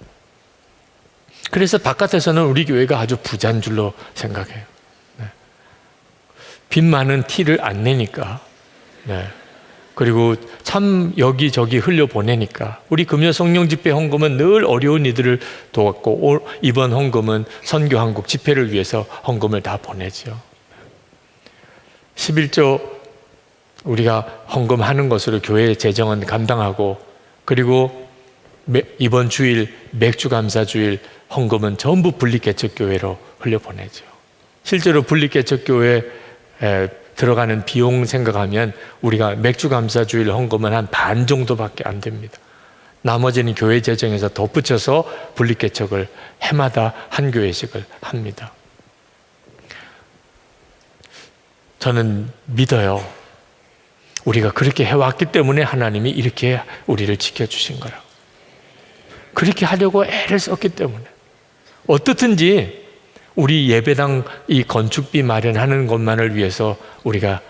그래서 바깥에서는 우리 교회가 아주 부자인 줄로 생각해요. 네. 빚 많은 티를 안 내니까. 네. 그리고 참 여기저기 흘려보내니까. 우리 금요 성령 집회 헌금은 늘 어려운 이들을 도왔고 이번 헌금은 선교한국 집회를 위해서 헌금을 다 보내죠. 11조 우리가 헌금하는 것으로 교회의 재정은 감당하고 그리고 이번 주일 맥주감사주일 헌금은 전부 분리개척교회로 흘려보내죠. 실제로 분리개척교회에 들어가는 비용 생각하면 우리가 맥주감사주일 헌금은 한 반 정도밖에 안 됩니다. 나머지는 교회 재정에서 덧붙여서 분리개척을 해마다 한 교회씩을 합니다. 저는 믿어요. 우리가 그렇게 해왔기 때문에 하나님이 이렇게 우리를 지켜주신 거라고. 그렇게 하려고 애를 썼기 때문에. 어떻든지 우리 예배당 이 건축비 마련하는 것만을 위해서 우리가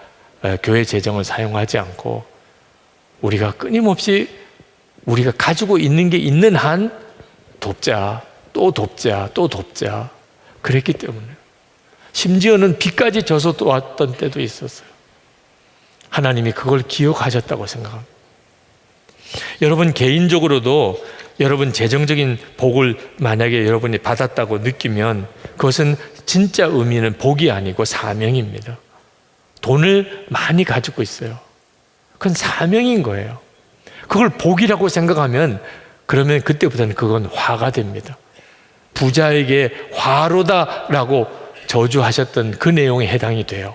교회 재정을 사용하지 않고 우리가 끊임없이 우리가 가지고 있는 게 있는 한 돕자, 또 돕자, 또 돕자. 그랬기 때문에. 심지어는 빚까지 져서 또 왔던 때도 있었어요. 하나님이 그걸 기억하셨다고 생각합니다. 여러분 개인적으로도 여러분 재정적인 복을 만약에 여러분이 받았다고 느끼면 그것은 진짜 의미는 복이 아니고 사명입니다. 돈을 많이 가지고 있어요. 그건 사명인 거예요. 그걸 복이라고 생각하면 그러면 그때부터는 그건 화가 됩니다. 부자에게 화로다라고 저주하셨던 그 내용에 해당이 돼요.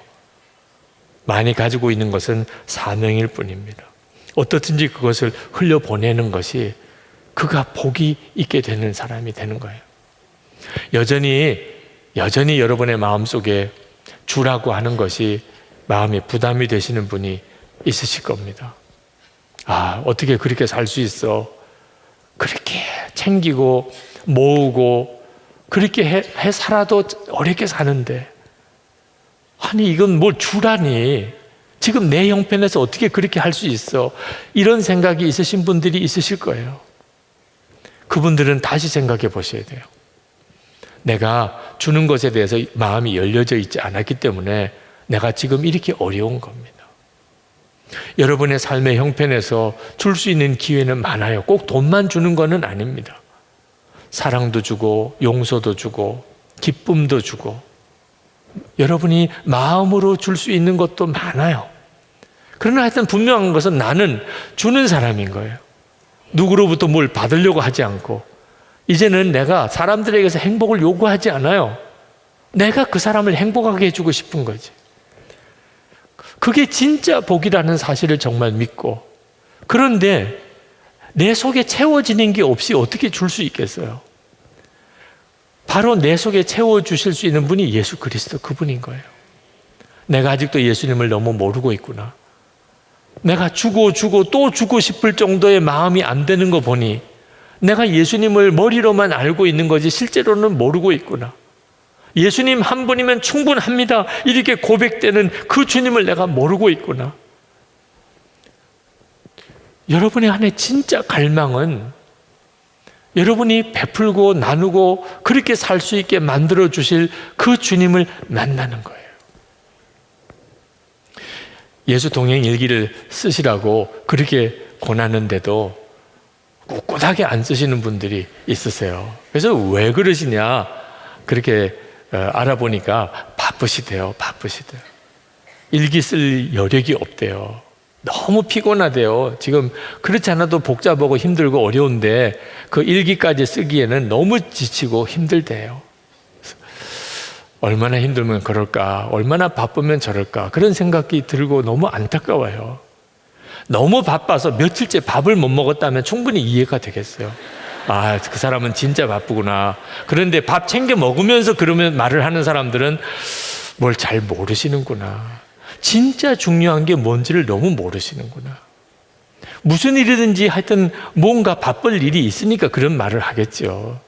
많이 가지고 있는 것은 사명일 뿐입니다. 어떻든지 그것을 흘려보내는 것이 그가 복이 있게 되는 사람이 되는 거예요. 여전히 여러분의 마음속에 주라고 하는 것이 마음에 부담이 되시는 분이 있으실 겁니다. 어떻게 그렇게 살 수 있어? 그렇게 챙기고 모으고 그렇게 해 살아도 어렵게 사는데 아니 이건 뭘 주라니 지금 내 형편에서 어떻게 그렇게 할 수 있어? 이런 생각이 있으신 분들이 있으실 거예요. 그분들은 다시 생각해 보셔야 돼요. 내가 주는 것에 대해서 마음이 열려져 있지 않았기 때문에 내가 지금 이렇게 어려운 겁니다. 여러분의 삶의 형편에서 줄 수 있는 기회는 많아요. 꼭 돈만 주는 것은 아닙니다. 사랑도 주고 용서도 주고 기쁨도 주고 여러분이 마음으로 줄 수 있는 것도 많아요. 그러나 하여튼 분명한 것은 나는 주는 사람인 거예요. 누구로부터 뭘 받으려고 하지 않고, 이제는 내가 사람들에게서 행복을 요구하지 않아요. 내가 그 사람을 행복하게 해주고 싶은 거지. 그게 진짜 복이라는 사실을 정말 믿고, 그런데 내 속에 채워지는 게 없이 어떻게 줄 수 있겠어요? 바로 내 속에 채워주실 수 있는 분이 예수 그리스도, 그분인 거예요. 내가 아직도 예수님을 너무 모르고 있구나. 내가 주고 또 주고 싶을 정도의 마음이 안 되는 거 보니 내가 예수님을 머리로만 알고 있는 거지 실제로는 모르고 있구나. 예수님 한 분이면 충분합니다, 이렇게 고백되는 그 주님을 내가 모르고 있구나. 여러분의 안에 진짜 갈망은 여러분이 베풀고 나누고 그렇게 살 수 있게 만들어 주실 그 주님을 만나는 거예요. 예수 동행 일기를 쓰시라고 그렇게 권하는데도 꿋꿋하게 안 쓰시는 분들이 있으세요. 그래서 왜 그러시냐 그렇게 알아보니까 바쁘시대요. 일기 쓸 여력이 없대요. 너무 피곤하대요. 지금 그렇지 않아도 복잡하고 힘들고 어려운데 그 일기까지 쓰기에는 너무 지치고 힘들대요. 얼마나 힘들면 그럴까, 얼마나 바쁘면 저럴까, 그런 생각이 들고 너무 안타까워요. 너무 바빠서 며칠째 밥을 못 먹었다면 충분히 이해가 되겠어요. 아, 그 사람은 진짜 바쁘구나. 그런데 밥 챙겨 먹으면서 그러면 말을 하는 사람들은 뭘 잘 모르시는구나. 진짜 중요한 게 뭔지를 너무 모르시는구나. 무슨 일이든지 하여튼 뭔가 바쁠 일이 있으니까 그런 말을 하겠죠.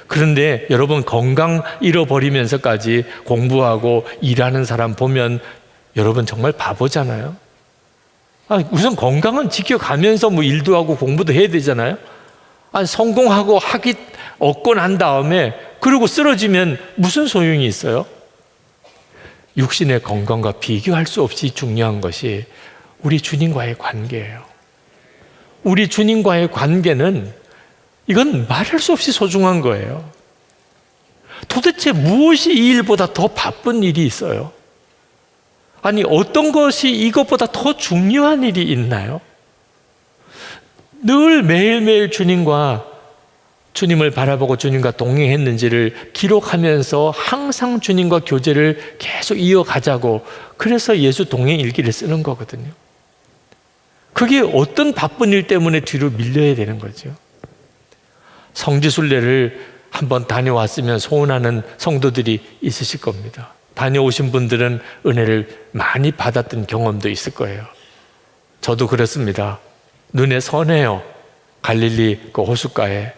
그런데 여러분, 건강 잃어버리면서까지 공부하고 일하는 사람 보면 여러분 정말 바보잖아요. 우선 건강은 지켜가면서 뭐 일도 하고 공부도 해야 되잖아요. 성공하고 학위 얻고 난 다음에 그리고 쓰러지면 무슨 소용이 있어요? 육신의 건강과 비교할 수 없이 중요한 것이 우리 주님과의 관계예요. 우리 주님과의 관계는 이건 말할 수 없이 소중한 거예요. 도대체 무엇이 이 일보다 더 바쁜 일이 있어요? 아니, 어떤 것이 이것보다 더 중요한 일이 있나요? 늘 매일매일 주님을 바라보고 주님과 동행했는지를 기록하면서 항상 주님과 교제를 계속 이어가자고, 그래서 예수 동행 일기를 쓰는 거거든요. 그게 어떤 바쁜 일 때문에 뒤로 밀려야 되는 거죠. 성지순례를 한번 다녀왔으면 소원하는 성도들이 있으실 겁니다. 다녀오신 분들은 은혜를 많이 받았던 경험도 있을 거예요. 저도 그렇습니다. 눈에 선해요. 갈릴리 그 호숫가에,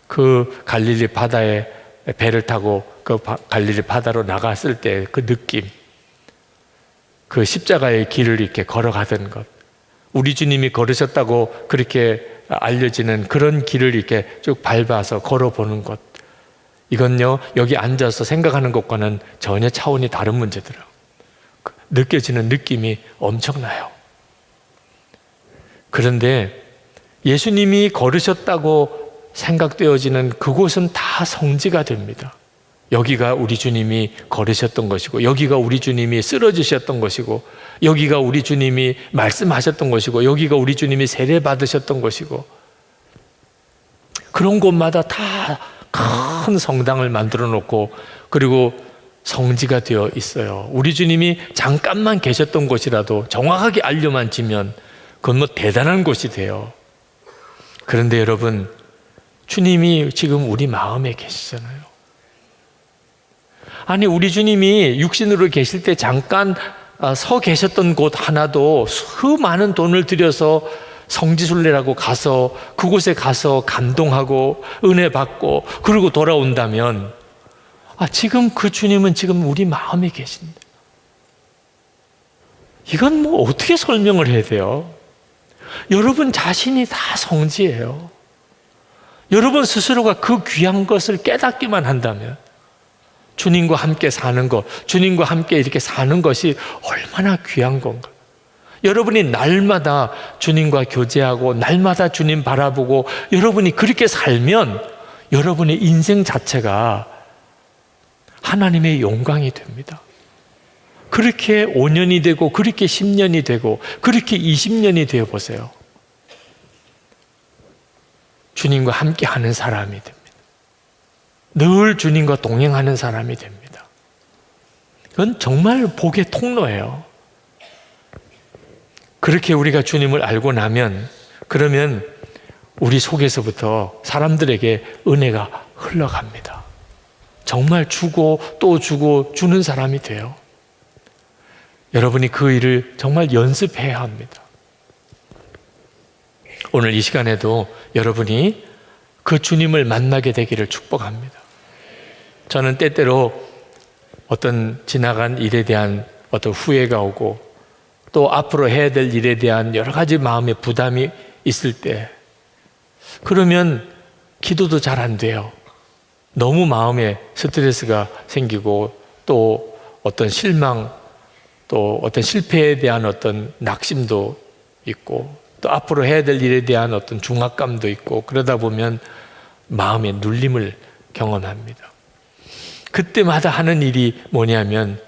그 갈릴리 바다에 배를 타고 그 갈릴리 바다로 나갔을 때 그 느낌, 그 십자가의 길을 이렇게 걸어가던 것, 우리 주님이 걸으셨다고 그렇게 알려지는 그런 길을 이렇게 쭉 밟아서 걸어보는 것, 이건요, 여기 앉아서 생각하는 것과는 전혀 차원이 다른 문제더라고요. 느껴지는 느낌이 엄청나요. 그런데 예수님이 걸으셨다고 생각되어지는 그곳은 다 성지가 됩니다. 여기가 우리 주님이 걸으셨던 것이고, 여기가 우리 주님이 쓰러지셨던 것이고, 여기가 우리 주님이 말씀하셨던 것이고, 여기가 우리 주님이 세례 받으셨던 것이고, 그런 곳마다 다 큰 성당을 만들어 놓고 그리고 성지가 되어 있어요. 우리 주님이 잠깐만 계셨던 곳이라도 정확하게 알려만 지면 그건 뭐 대단한 곳이 돼요. 그런데 여러분, 주님이 지금 우리 마음에 계시잖아요. 아니, 우리 주님이 육신으로 계실 때 잠깐 서 계셨던 곳 하나도 수많은 돈을 들여서 성지순례라고 가서 그곳에 가서 감동하고 은혜 받고 그러고 돌아온다면, 지금 그 주님은 지금 우리 마음에 계신다. 이건 뭐 어떻게 설명을 해야 돼요? 여러분 자신이 다 성지예요. 여러분 스스로가 그 귀한 것을 깨닫기만 한다면, 주님과 함께 사는 것, 주님과 함께 이렇게 사는 것이 얼마나 귀한 건가. 여러분이 날마다 주님과 교제하고 날마다 주님 바라보고 여러분이 그렇게 살면 여러분의 인생 자체가 하나님의 영광이 됩니다. 그렇게 5년이 되고 그렇게 10년이 되고 그렇게 20년이 되어 보세요. 주님과 함께 하는 사람이 됩니다. 늘 주님과 동행하는 사람이 됩니다. 그건 정말 복의 통로예요. 그렇게 우리가 주님을 알고 나면 그러면 우리 속에서부터 사람들에게 은혜가 흘러갑니다. 정말 주고 또 주고 주는 사람이 돼요. 여러분이 그 일을 정말 연습해야 합니다. 오늘 이 시간에도 여러분이 그 주님을 만나게 되기를 축복합니다. 저는 때때로 어떤 지나간 일에 대한 어떤 후회가 오고 또 앞으로 해야 될 일에 대한 여러 가지 마음의 부담이 있을 때 그러면 기도도 잘 안 돼요. 너무 마음에 스트레스가 생기고 또 어떤 실망 또 어떤 실패에 대한 어떤 낙심도 있고 또 앞으로 해야 될 일에 대한 어떤 중압감도 있고 그러다 보면 마음의 눌림을 경험합니다. 그때마다 하는 일이 뭐냐면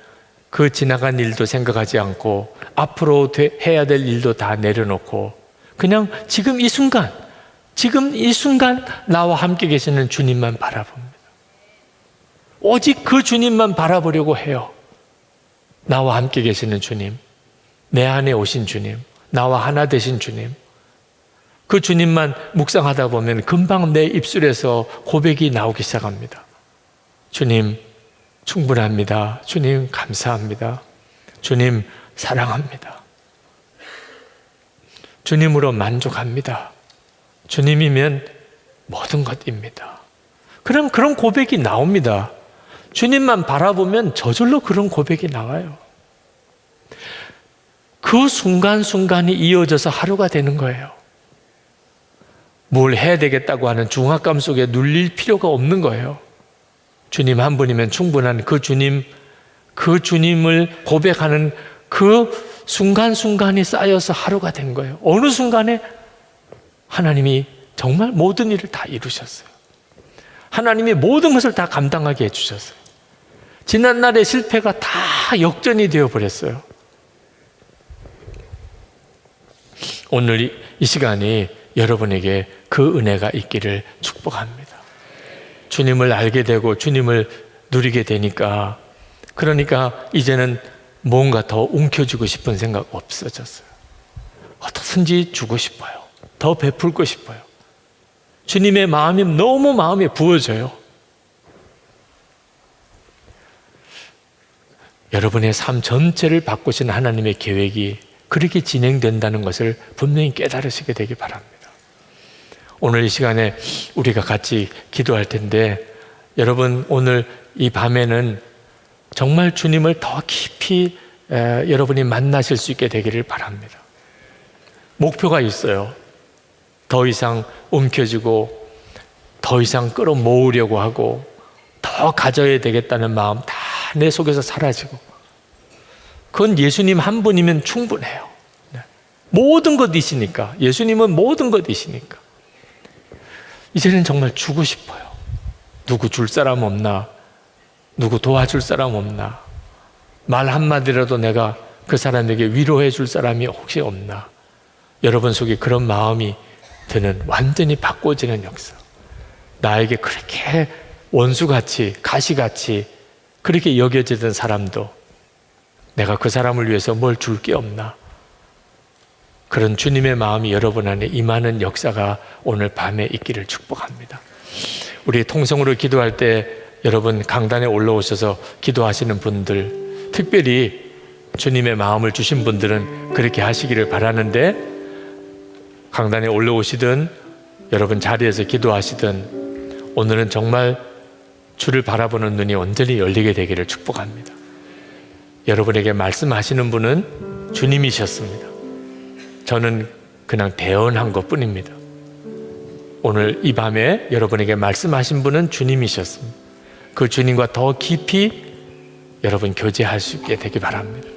그 지나간 일도 생각하지 않고 앞으로 해야 될 일도 다 내려놓고 그냥 지금 이 순간 나와 함께 계시는 주님만 바라봅니다. 오직 그 주님만 바라보려고 해요. 나와 함께 계시는 주님, 내 안에 오신 주님, 나와 하나 되신 주님, 그 주님만 묵상하다 보면 금방 내 입술에서 고백이 나오기 시작합니다. 주님 충분합니다. 주님 감사합니다. 주님 사랑합니다. 주님으로 만족합니다. 주님이면 모든 것입니다. 그럼 그런 고백이 나옵니다. 주님만 바라보면 저절로 그런 고백이 나와요. 그 순간순간이 이어져서 하루가 되는 거예요. 뭘 해야 되겠다고 하는 중압감 속에 눌릴 필요가 없는 거예요. 주님 한 분이면 충분한 그 주님을 고백하는 그 순간순간이 쌓여서 하루가 된 거예요. 어느 순간에 하나님이 정말 모든 일을 다 이루셨어요. 하나님이 모든 것을 다 감당하게 해주셨어요. 지난날의 실패가 다 역전이 되어버렸어요. 오늘 이 시간이 여러분에게 그 은혜가 있기를 축복합니다. 주님을 알게 되고 주님을 누리게 되니까 그러니까 이제는 뭔가 더 움켜쥐고 싶은 생각 없어졌어요. 어떻든지 주고 싶어요. 더 베풀고 싶어요. 주님의 마음이 너무 마음에 부어져요. 여러분의 삶 전체를 바꾸신 하나님의 계획이 그렇게 진행된다는 것을 분명히 깨달으시게 되기 바랍니다. 오늘 이 시간에 우리가 같이 기도할 텐데 여러분 오늘 이 밤에는 정말 주님을 더 깊이 여러분이 만나실 수 있게 되기를 바랍니다. 목표가 있어요. 더 이상 움켜쥐고 더 이상 끌어모으려고 하고 더 가져야 되겠다는 마음 다 내 속에서 사라지고 그건 예수님 한 분이면 충분해요. 모든 것이시니까 예수님은 모든 것이시니까 이제는 정말 주고 싶어요. 누구 줄 사람 없나? 누구 도와줄 사람 없나? 말 한마디라도 내가 그 사람에게 위로해 줄 사람이 혹시 없나? 여러분 속에 그런 마음이 드는 완전히 바꿔지는 역사. 나에게 그렇게 원수같이 가시같이 그렇게 여겨지던 사람도 내가 그 사람을 위해서 뭘 줄 게 없나? 그런 주님의 마음이 여러분 안에 임하는 역사가 오늘 밤에 있기를 축복합니다. 우리 통성으로 기도할 때 여러분 강단에 올라오셔서 기도하시는 분들, 특별히 주님의 마음을 주신 분들은 그렇게 하시기를 바라는데 강단에 올라오시든 여러분 자리에서 기도하시든 오늘은 정말 주를 바라보는 눈이 온전히 열리게 되기를 축복합니다. 여러분에게 말씀하시는 분은 주님이셨습니다. 저는 그냥 대언한 것뿐입니다. 오늘 이 밤에 여러분에게 말씀하신 분은 주님이셨습니다. 그 주님과 더 깊이 여러분 교제할 수 있게 되기 바랍니다.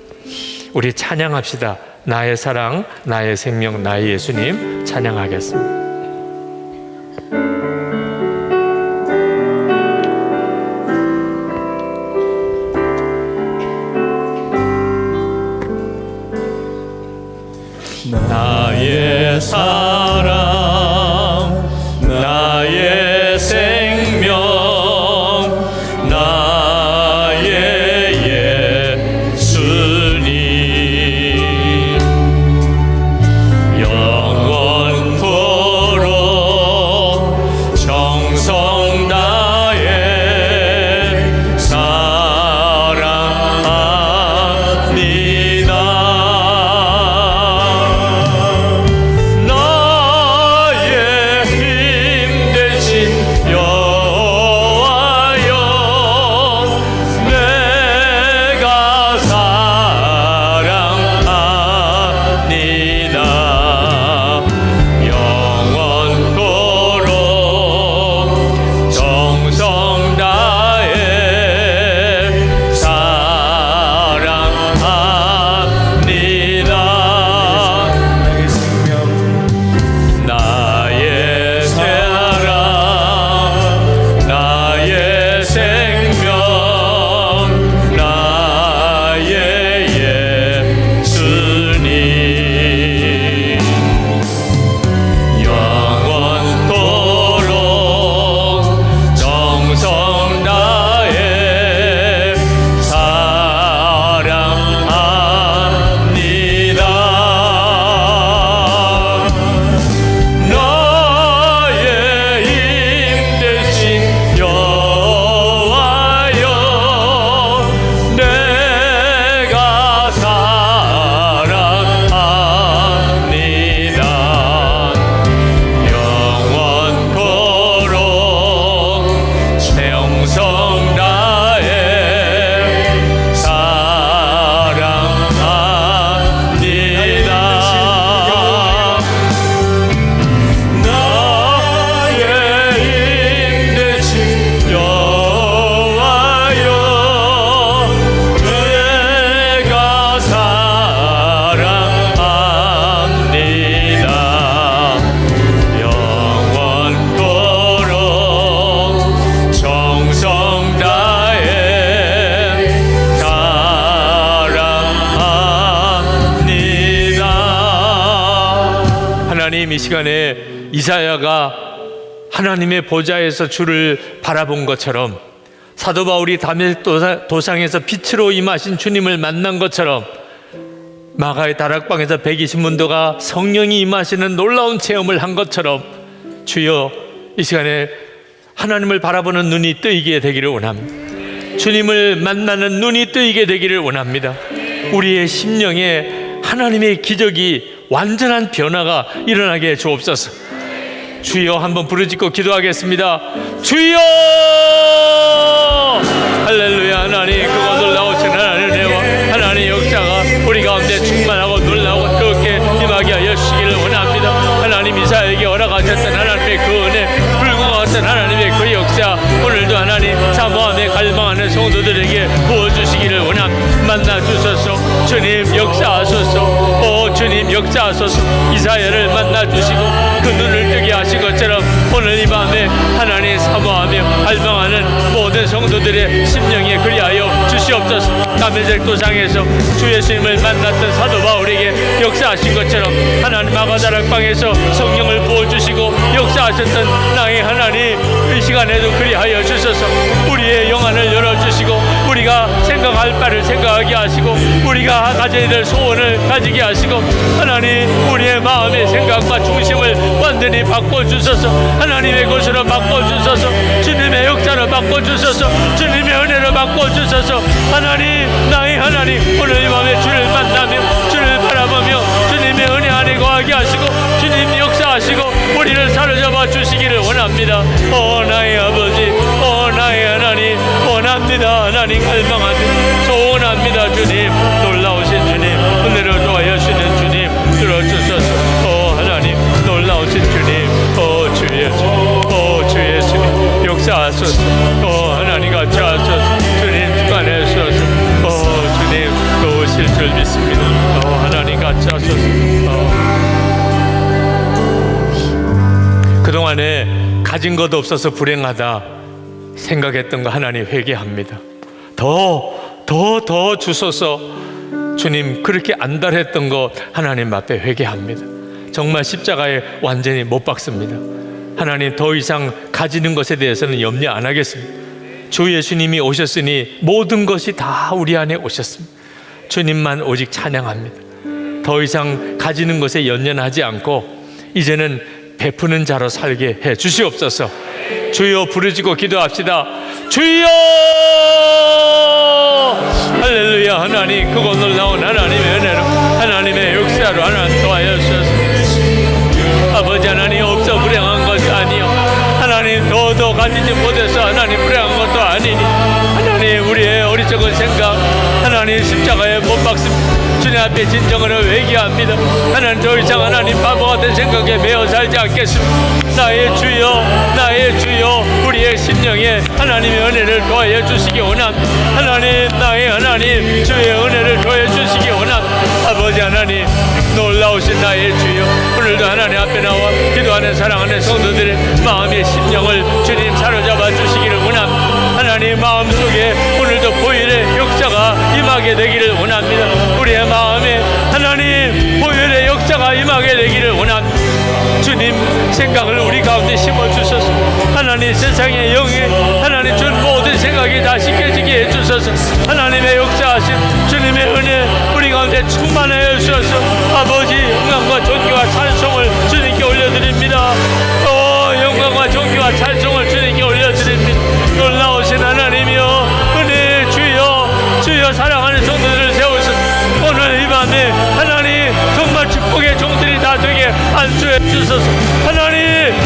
우리 찬양합시다. 나의 사랑, 나의 생명, 나의 예수님 찬양하겠습니다. 사랑 나의 생명 나의 예수님 영원토록 정성 다해 사랑합니다. 나의 힘 대신 여호와여 내가 사랑합니다. 영원토록 정성 다해 사랑합니다. 나의 사랑 나의 생명 나의 예수님 영원토록 정성 다해 사랑합니다. 나의 힘 대신 여호와여 내가 사랑합니다. 영원토록 정성 다해 사랑합니다. 나의 힘 대신 여호와여 내가 사랑합니다. 영원토록 정성 다해 사랑합니다. 하나님, 이 시간에 이사야가 하나님의 보좌에서 주를 바라본 것처럼 사도 바울이 다메섹 도상에서 빛으로 임하신 주님을 만난 것처럼 마가의 다락방에서 120문도가 성령이 임하시는 놀라운 체험을 한 것처럼 주여 이 시간에 하나님을 바라보는 눈이 뜨이게 되기를 원합니다. 주님을 만나는 눈이 뜨이게 되기를 원합니다. 우리의 심령에 하나님의 기적이 완전한 변화가 일어나게 주옵소서. 주여 한번 부르짖고 기도하겠습니다. 주여 할렐루야. 하나님 그거 놀라우신 하나님의 은혜와 하나님의 역사가 우리 가운데 충만하고 놀라고 그렇게 임하게 하여 주시기를 원합니다. 하나님 이사야에게 허락하셨던 하나님의 그 은혜 불과 같은 하나님의 그 역사 오늘도 하나님 사모함에 갈망하는 성도들에게 부어주시기를 원합니다. 만나주소서. 주님 역사하소서. 오 주님 역사하소서. 이사야를 만나주시고 그 눈을 뜨게 하신 것처럼 오늘 이 밤에 하나님 사모하며 갈망하는 모든 성도들의 심령에 그리하여 주시옵소서. 다메섹 도상에서 주 예수님을 만났던 사도 바울에게 역사하신 것처럼 하나님 마가다락방에서 성령을 부어주시고 역사하셨던 나의 하나님 이 시간에도 그리하여 주소서. 우리의 영안을 열어주시고 우리가 생각할 바를 생각하게 하시고 우리가 가져야 될 소원을 가지게 하시고 하나님 우리의 마음의 생각과 중심을 완전히 바꿔주소서. 하나님의 것으로 바꿔주소서. 주님의 역사로 바꿔주소서. 주님의 은혜로 바꿔주소서. 하나님 나의 하나님 오늘 이 밤에 주를 만나며 주를 바라보며 주님의 은혜 안에 거하게 하시고 주님 역사하시고 우리를 사로잡아 주시기를 원합니다. 오 나의 아버지 오 나의 하나님 원합니다. 하나님 갈망합니다. 소원합니다. 주님 놀라우신 주님 은혜를 좋아하여 주시는 주님 들어주소서. 오 하나님 놀라우신 주님 오 주 예수 오 주 예수님 역사하소서. 오 하나님 같이 하소서. 주님 주관하소서. 오 주님 도우실 줄 믿습니다. 오 하나님 같이 하소서. 그동안에 가진 것 없어서 불행하다 생각했던 거 하나님 회개합니다. 더 주소서. 주님 그렇게 안달했던 거 하나님 앞에 회개합니다. 정말 십자가에 완전히 못 박습니다. 하나님, 더 이상 가지는 것에 대해서는 염려 안 하겠습니다. 주 예수님이 오셨으니 모든 것이 다 우리 안에 오셨습니다. 주님만 오직 찬양합니다. 더 이상 가지는 것에 연연하지 않고 이제는 베푸는 자로 살게 해 주시옵소서. 주여, 부르짖고 기도합시다. 주여! 할렐루야. 하나님, 그곳 놀라운 하나님의 은혜로, 하나님의 역사로 하나님 도와여 주소서. 아버지 하나님, 없어 불행한 것이 아니요, 하나님 더더 가지지 못해서 하나님 불행한 것도 아니니, 하나님 우리의 어리석은 생각, 하나님 십자가에 못 박습니다. 주님 앞에 진정으로 회개합니다. 하나님, 더 이상 하나님 바보 같은 생각에 매여 살지 않겠습니다. 나의 주여, 나의 주여, 우리의 심령에 하나님의 은혜를 더해 주시기 원합니다. 하나님, 나의 하나님, 주의 은혜를 더해 주시기 원합니다. 아버지 하나님, 놀라우신 나의 주여, 오늘도 하나님 앞에 나와 기도하는 사랑하는 성도들의 마음의 심령을 주님 사로잡아 주시기를 원합니다. 하나님, 마음속에 오늘도 보혈의 역사가 임하게 되기를 원합니다. 우리의 마음에 하나님 보혈의 역사가 임하게 되기를 원합니다. 주님 생각을 우리 가운데 심어주소서. 하나님, 세상의 영이 하나님 준 모든 생각이 다 씻겨지게 해주소서. 하나님의 역사하심 주님의 은혜 우리 가운데 충만하여 주소서. 아버지, 영광과 존귀와 찬송을 주님께 올려드립니다. 영광과 존귀와 찬송을 주님께 올려드립니다. 놀라우신 하나님이여, 은혜의 주여, 주여, 사랑하는 성도들을 세우소서. 오늘 이 밤에 하나님 정말 축복의 종들이 다 되게 안수해 주소서.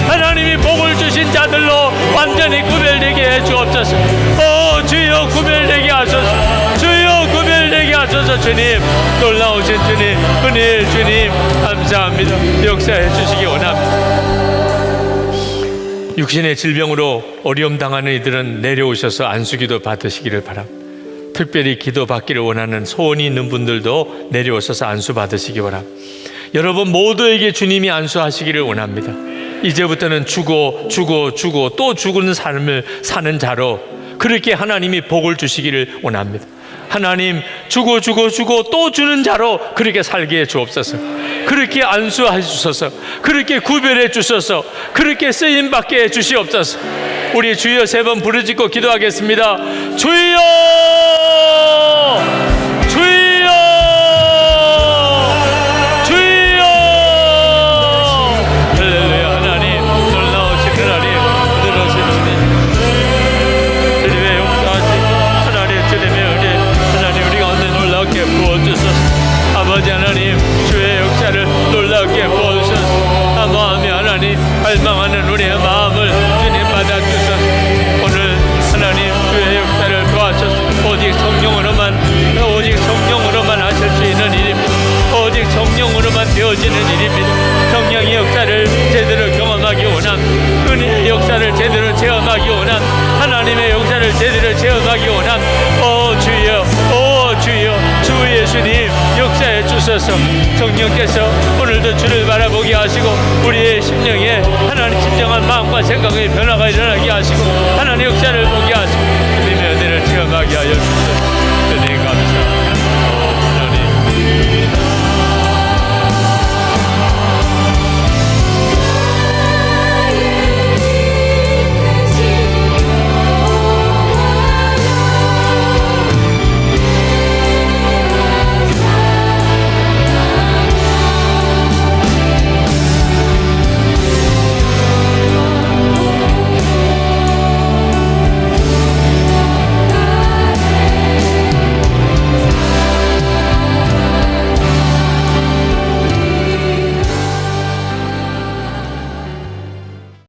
하나님이 복을 주신 자들로 완전히 구별되게 해 주옵소서. 주여, 구별되게 하소서. 주여, 구별되게 하소서. 주님, 놀라우신 주님, 은혜의 주님, 감사합니다. 역사해 주시기 원합니다. 육신의 질병으로 어려움 당하는 이들은 내려오셔서 안수기도 받으시기를 바랍니다. 특별히 기도 받기를 원하는 소원이 있는 분들도 내려오셔서 안수 받으시기 원합니다. 여러분 모두에게 주님이 안수하시기를 원합니다. 이제부터는 주고 또 죽는 삶을 사는 자로 그렇게 하나님이 복을 주시기를 원합니다. 하나님, 주고 또 주는 자로 그렇게 살게 해 주옵소서. 그렇게 안수해 주소서. 그렇게 구별해 주소서. 그렇게 쓰임받게 해 주시옵소서. 우리 주여 세 번 부르짖고 기도하겠습니다. 주여, 주여, 주여. 할렐루야. 하나님, 놀라우신 하나님, 부드러우신 은혜, 주님의 역사하심, 하나님 주님의 은혜, 하나님 우리 가운데 놀랍게 부어주소서. 아버지 하나님, 주의 역사를 놀랍게 부어주소서. 마음이 하나님 갈망하는 우리의 마음을 주님 받아주소서. 오늘 하나님 주의 역사를 도와주소서. 오직 성령으로만 하실 수 있는 일입니다. 오직 성령으로만 되어지는 일입니다. 성령의 역사를 제대로 경험하기 원합니다. 은혜의 역사를 제대로 체험하기 원합니다. 하나님의 역사를 제대로 체험하기 원합니다. 주여, 주 예수님 역사해 주소서. 성령께서 오늘도 주를 바라보게 하시고 우리의 심령에 하나님 진정한 마음과 생각의 변화가 일어나게 하시고 하나님 역사를 보게 하시고 주님의 은혜를 체험하게 하여 주소서. 주님